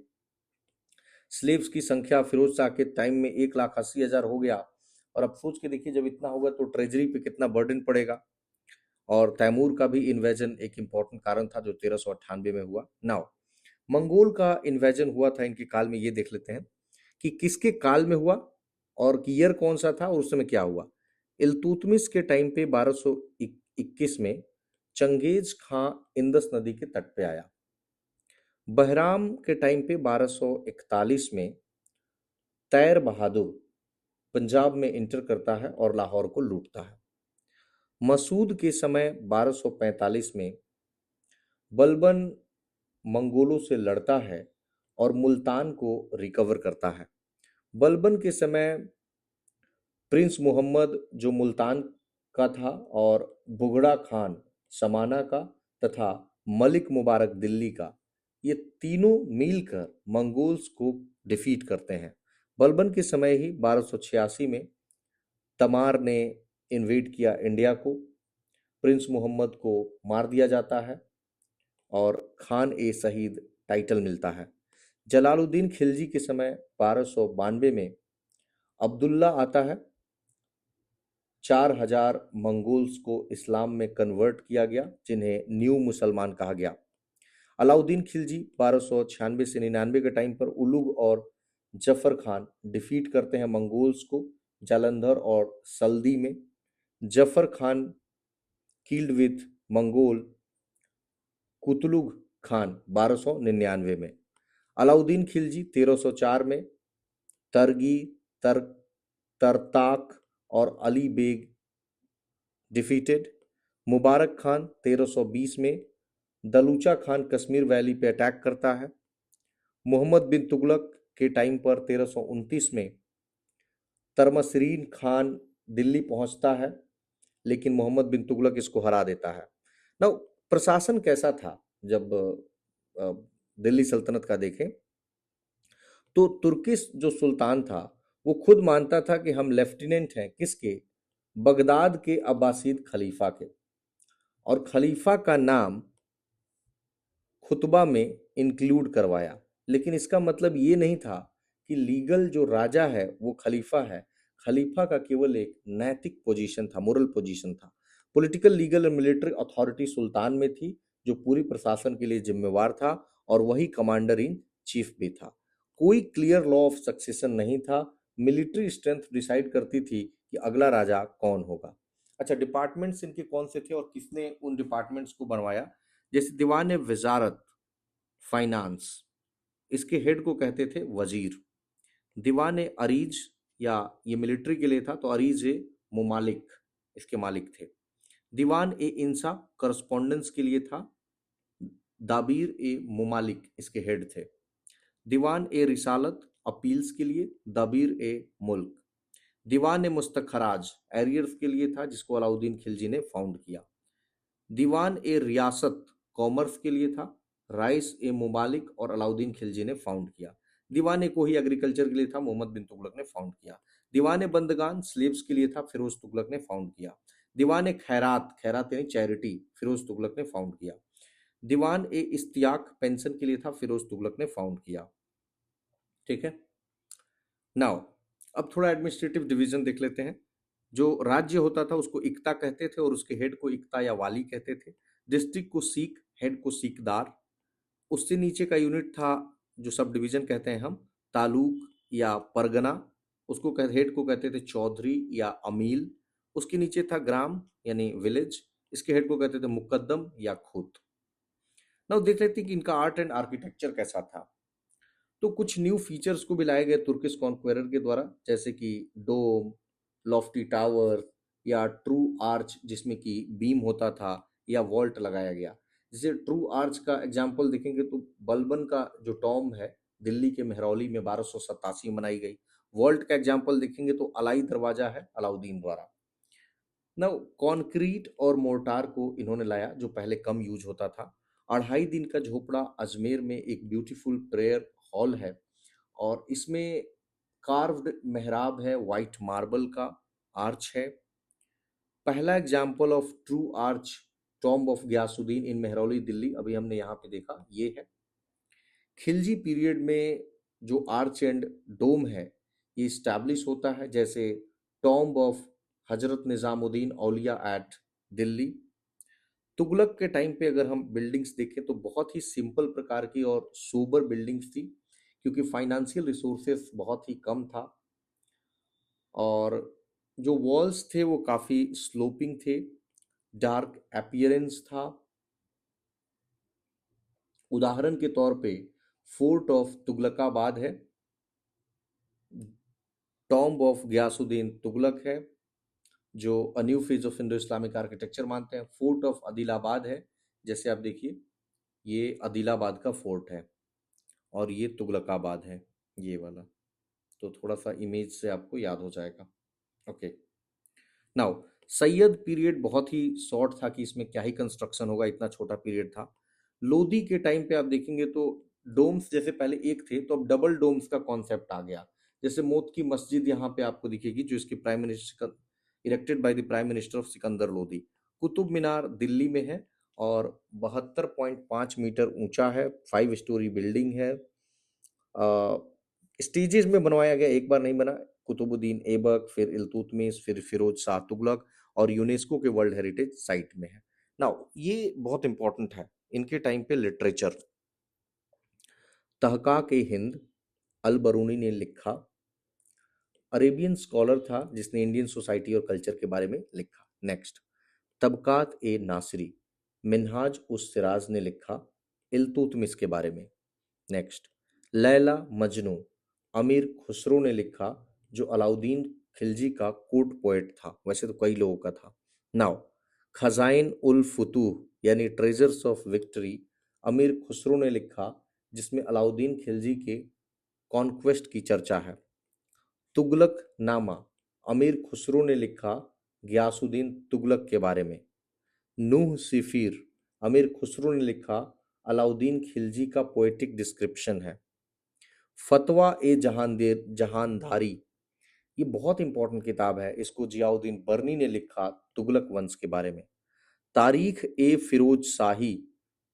स्लेव्स की संख्या फिरोज शाह के टाइम में 1,80,000 हो गया। और अब सोच के देखिए, जब इतना होगा तो ट्रेजरी पे कितना बर्डन पड़ेगा। और तैमूर का भी इन्वेजन एक इंपॉर्टेंट कारण था जो 1398 में हुआ। नाउ मंगोल का इन्वेजन हुआ था इनके काल में, ये देख लेते हैं कि किसके काल में हुआ और ईयर कौन सा था और उस समय क्या हुआ। इल्तुतमिश के टाइम पे 1221 में चंगेज खां इंदस नदी के तट पे आया। बहराम के टाइम पे 1241 में तैर बहादुर पंजाब में इंटर करता है और लाहौर को लूटता है। मसूद के समय 1245 में बलबन मंगोलों से लड़ता है और मुल्तान को रिकवर करता है। बलबन के समय प्रिंस मोहम्मद जो मुल्तान का था और बुगड़ा खान समाना का तथा मलिक मुबारक दिल्ली का, ये तीनों मिलकर मंगोल्स को डिफीट करते हैं। बलबन के समय ही 1286 में तमार ने इन्वेड किया इंडिया को, प्रिंस मोहम्मद को मार दिया जाता है और खान ए शहीद टाइटल मिलता है। जलालुद्दीन खिलजी के समय 1292 में अब्दुल्ला आता है। 4000 मंगोल्स को इस्लाम में कन्वर्ट किया गया, जिन्हें न्यू मुसलमान कहा गया। अलाउद्दीन खिलजी 1296 से 99 के टाइम पर उलुग और जफर खान डिफीट करते हैं मंगोल्स को जालंधर और सल्दी में। Zafar Khan killed with Mongol कुतलुग Khan 1299 में। अलाउद्दीन खिलजी 1304 में तरगी, तर तरताक और अली बेग डिफीटेड। मुबारक खान 1320 में दलूचा खान कश्मीर वैली पे अटैक करता है। मोहम्मद बिन तुगलक के टाइम पर 1329 में तरमसरीन खान दिल्ली पहुंचता है, लेकिन मोहम्मद बिन तुगलक इसको हरा देता है। ना प्रशासन कैसा था जब अ, दिल्ली सल्तनत का देखें तो तुर्किश जो सुल्तान था वो खुद मानता था कि हम लेफ्टिनेंट हैं किसके, बगदाद के अब्बासीद खलीफा के, और खलीफा का नाम खुतबा में इंक्लूड करवाया। लेकिन इसका मतलब ये नहीं था कि लीगल जो राजा है वो खलीफा है। खलीफा का केवल एक नैतिक पोजीशन था, मोरल पोजीशन था। पॉलिटिकल, लीगल और मिलिट्री अथॉरिटी सुल्तान में थी, जो पूरी प्रशासन के लिए जिम्मेवार था, और वही कमांडर इन चीफ भी था। कोई क्लियर लॉ ऑफ सक्सेशन नहीं था। मिलिट्री स्ट्रेंथ डिसाइड करती थी कि अगला राजा कौन होगा। अच्छा, डिपार्टमेंट्स इनके कौन से थे और किसने उन डिपार्टमेंट्स को बनवाया? जैसे दीवान वजारत फाइनेंस, इसके हेड को कहते थे वजीर। दीवान अरीज, या ये मिलिट्री के लिए था तो अरीज ए मुमालिक इसके मालिक थे। दीवान ए इंसा करस्पॉन्डेंस के लिए था, दाबीर ए मुमालिक इसके हेड थे। दीवान ए रिसालत अपील्स के लिए, दाबीर ए मुल्क। दीवान ए मुस्तखराज एरियर्स के लिए था, जिसको अलाउद्दीन खिलजी ने फाउंड किया। दीवान ए रियासत कॉमर्स के लिए था, राइस ए मुमालिक और अलाउद्दीन खिलजी ने फाउंड किया। दीवान ए कोही एग्रीकल्चर के लिए था, मोहम्मद बिन तुगलक ने फाउंड किया। दीवान ए बंदगान स्लेव्स के लिए था, फिरोज तुगलक ने फाउंड किया। दीवान ए खैरात, खैरात यानी चैरिटी, फिरोज तुगलक ने फाउंड किया। दीवान ए इस्तियाक पेंशन के लिए था, फिरोज तुगलक ने फाउंड किया। ठीक है। नाउ अब थोड़ा एडमिनिस्ट्रेटिव डिवीजन देख लेते हैं। जो राज्य होता था उसको इक्ता कहते थे और उसके हेड को इक्ता या वाली कहते थे। डिस्ट्रिक्ट को सीक, हेड को सीकदार। उससे नीचे का यूनिट था जो सब डिवीजन कहते हैं हम, तालुक या परगना, उसको हेड को कहते थे चौधरी या अमील। उसके नीचे था ग्राम यानी विलेज, इसके हेड को कहते थे मुकद्दम या खूत। नाउ देख लेते हैं कि इनका आर्ट एंड आर्किटेक्चर कैसा था। तो कुछ न्यू फीचर्स को भी लाए गए तुर्किश कॉन्क्वेरर के द्वारा, जैसे कि डोम, लॉफ्टी टावर या ट्रू आर्च जिसमें कि बीम होता था, या वॉल्ट लगाया गया। जैसे ट्रू आर्च का एग्जांपल देखेंगे तो बलबन का जो टॉम है दिल्ली के मेहरौली में 1287 में बनाई गई। वॉल्ट का एग्जांपल देखेंगे तो अलाई दरवाजा है अलाउद्दीन द्वारा। ना कंक्रीट और मोर्टार को इन्होंने लाया जो पहले कम यूज होता था। 2.5 दिन का झोपड़ा अजमेर में एक ब्यूटीफुल प्रेयर हॉल है, और इसमें कार्व्ड मेहराब है, वाइट मार्बल का आर्च है। पहला example of true arch tomb of Ghiyasuddin in Mehrauli Delhi, अभी हमने यहाँ पे देखा, ये है। खिलजी पीरियड में जो आर्च एंड डोम है ये स्टैब्लिश होता है, जैसे tomb of Hazrat Nizamuddin Auliya eight Delhi. Tughlaq के टाइम पे अगर हम बिल्डिंग्स देखें तो बहुत ही सिंपल प्रकार की और सोबर बिल्डिंग्स थी, क्योंकि फाइनेंशियल रिसोर्सेस बहुत ही कम था, और जो वॉल्स थे वो काफ़ी स्लोपिंग थे, डार्क अपीयरेंस था। उदाहरण के तौर पे फोर्ट ऑफ तुगलकाबाद है, टॉम्ब ऑफ गयासुद्दीन तुगलक है, जो a new phase of Indo Islamic architecture मानते हैं। फोर्ट ऑफ आदिलाबाद है, जैसे आप देखिए ये आदिलाबाद का फोर्ट है और ये तुगलकाबाद है, ये वाला। तो थोड़ा सा इमेज से आपको याद हो जाएगा। ओके, नाउ सैयद पीरियड बहुत ही शॉर्ट था कि इसमें क्या ही कंस्ट्रक्शन होगा, इतना छोटा पीरियड था। लोधी के टाइम पे आप देखेंगे तो डोम्स जैसे पहले एक थे तो अब डबल डोम्स का कॉन्सेप्ट आ गया। जैसे मौत की मस्जिद यहाँ पे आपको दिखेगी, जो इसके prime minister erected by the prime minister of Sikandar Lodhi. Qutub Minar Delhi में है और 72.5 मीटर ऊंचा है, 5 स्टोरी बिल्डिंग है। स्टेजेस में बनवाया गया, एक बार नहीं बना। कुतुबुद्दीन ऐबक, फिर इल्तुतमिश, फिर फिरोज शाह तुगलक, और यूनेस्को के वर्ल्ड हेरिटेज साइट में है। नाउ ये बहुत इंपॉर्टेंट है, इनके टाइम पे लिटरेचर। तहकाक ए हिंद अल बरूनी ने लिखा, अरेबियन स्कॉलर था जिसने इंडियन सोसाइटी और कल्चर के बारे में लिखा। नेक्स्ट, तबकात ए नासिरी, मिनहाज उस सिराज ने लिखा इल्तुतमिश के बारे में। नेक्स्ट, लैला मजनू, अमीर खुसरो ने लिखा, जो अलाउद्दीन खिलजी का कोर्ट पोएट था, वैसे तो कई लोगों का था। नाउ, खजाइन उल फुतूह यानी ट्रेजर्स ऑफ विक्ट्री, अमीर खुसरो ने लिखा, जिसमें अलाउद्दीन खिलजी के कॉन्क्वेस्ट की चर्चा है। तुगलक नामा, अमीर खुसरो ने लिखा गयासुद्दीन तुगलक के बारे में। नूह सिफीर, अमीर खुसरो ने लिखा, अलाउद्दीन खिलजी का पोएटिक डिस्क्रिप्शन है। फतवा ए जहानधारी, ये बहुत इंपॉर्टेंट किताब है, इसको जियाउद्दीन बर्नी ने लिखा तुगलक वंश के बारे में। तारीख ए फिरोज शाही,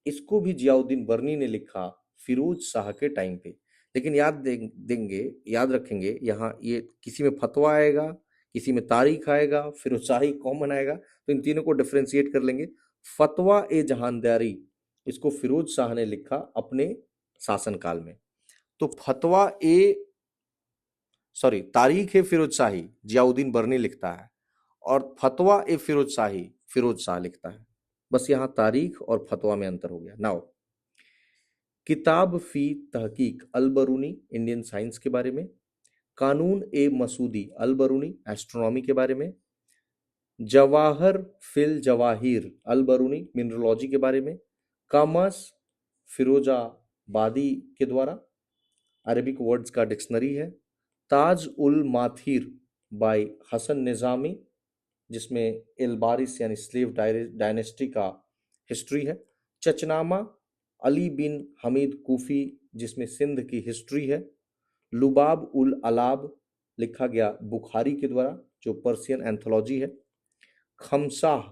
इसको भी जियाउद्दीन बर्नी ने लिखा फिरोज शाह के टाइम पे। लेकिन याद रखेंगे, यहाँ ये किसी में फतवा आएगा, किसी में तारीख आएगा, फिरोज शाही कॉमन आएगा, तो इन तीनों को डिफ्रेंशिएट कर लेंगे। फतवा ए जहानदारी, इसको फिरोज शाह ने लिखा अपने शासनकाल में। तो तारीख ए फिरोज शाही जियाउद्दीन बर्नी लिखता है, और फतवा ए फिरोज शाही फिरोज शाह लिखता है। बस यहाँ तारीख और फतवा में अंतर हो गया। नाउ, किताब फी तहकीक अल बरूनी, इंडियन साइंस के बारे में। कानून ए मसूदी अल बरूनी, एस्ट्रोनॉमी के बारे में। जवाहर फिल जवाहिर अल बरूनी, मिनरोलॉजी के बारे में। कामस फिरोजाबादी के द्वारा, अरबिक वर्ड्स का डिक्शनरी है। ताज उल माथिर बाय हसन निज़ामी, जिसमें इलबारिस यानी स्लेव डायनेस्टी का हिस्ट्री है। चचनामा अली बिन हमीद कूफी, जिसमें सिंध की हिस्ट्री है। लुबाब उल अलाब लिखा गया बुखारी के द्वारा, जो पर्सियन एंथोलॉजी है। खमसाह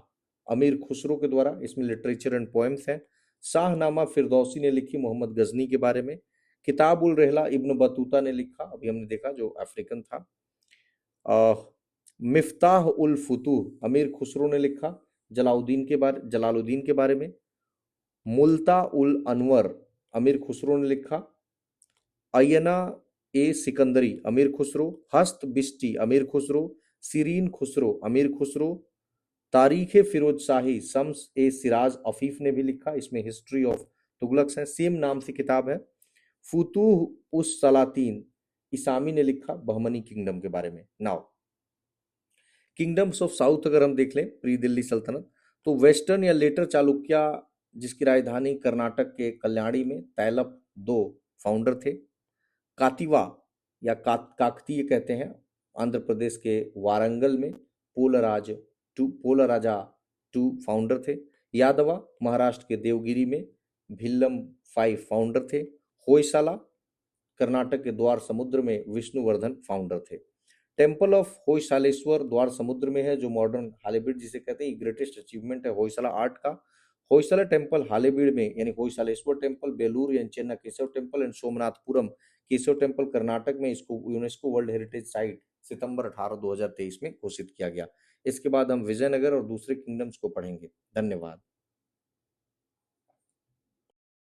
अमीर खुसरो के द्वारा, इसमें लिटरेचर एंड पोएम्स हैं। शाहनामा फिरदौसी ने लिखी मोहम्मद गजनी के बारे में। किताब उल रहला इब्न बतूता ने लिखा, अभी हमने देखा जो अफ्रीकन था। मिफ्ताह उल फुतूह अमीर खुसरो ने लिखा जलालुद्दीन के बारे में। मुल्ता उल अनवर अमीर खुसरो ने लिखा। अयना ए सिकंदरी अमीर खुसरो। हस्त बिस्टी अमीर खुसरो। सीरीन खुसरो अमीर खुसरो। तारीख फिरोज शाही शम्स ए सिराज अफीफ ने भी लिखा, इसमें हिस्ट्री ऑफ तुगलक्स है, सेम नाम से किताब है। फुतूह उस सलातीन इसामी ने लिखा बहमनी किंगडम के बारे में। नाउ, किंगडम्स ऑफ साउथ अगर हम देख लें प्री दिल्ली सल्तनत, तो वेस्टर्न या लेटर चालुक्या, जिसकी राजधानी कर्नाटक के कल्याणी में, तैलप 2 फाउंडर थे। कातिवा या काकतीय कहते हैं, आंध्र प्रदेश के वारंगल में पोलराजा 2 फाउंडर थे। यादवा महाराष्ट्र के देवगिरी में भिल्लम 5 फाउंडर थे। होयसाला कर्नाटक के द्वार समुद्र में विष्णुवर्धन फाउंडर थे। टेम्पल ऑफ होयसालेश्वर द्वार समुद्र में है, जो मॉडर्न हालेबीड जिसे कहते हैं, ग्रेटेस्ट अचीवमेंट है होयसाला आर्ट का। होयसाला टेम्पल हालेबीड में यानी होयसालेश्वर टेम्पल, बेलूर यानी Chennai Keshava temple and Somanathapuram Keshava temple Karnataka में, इसको यूनेस्को वर्ल्ड हेरिटेज साइट सितंबर 18 2023 में घोषित किया गया। इसके बाद हम विजयनगर और दूसरे किंगडम्स को पढ़ेंगे। धन्यवाद।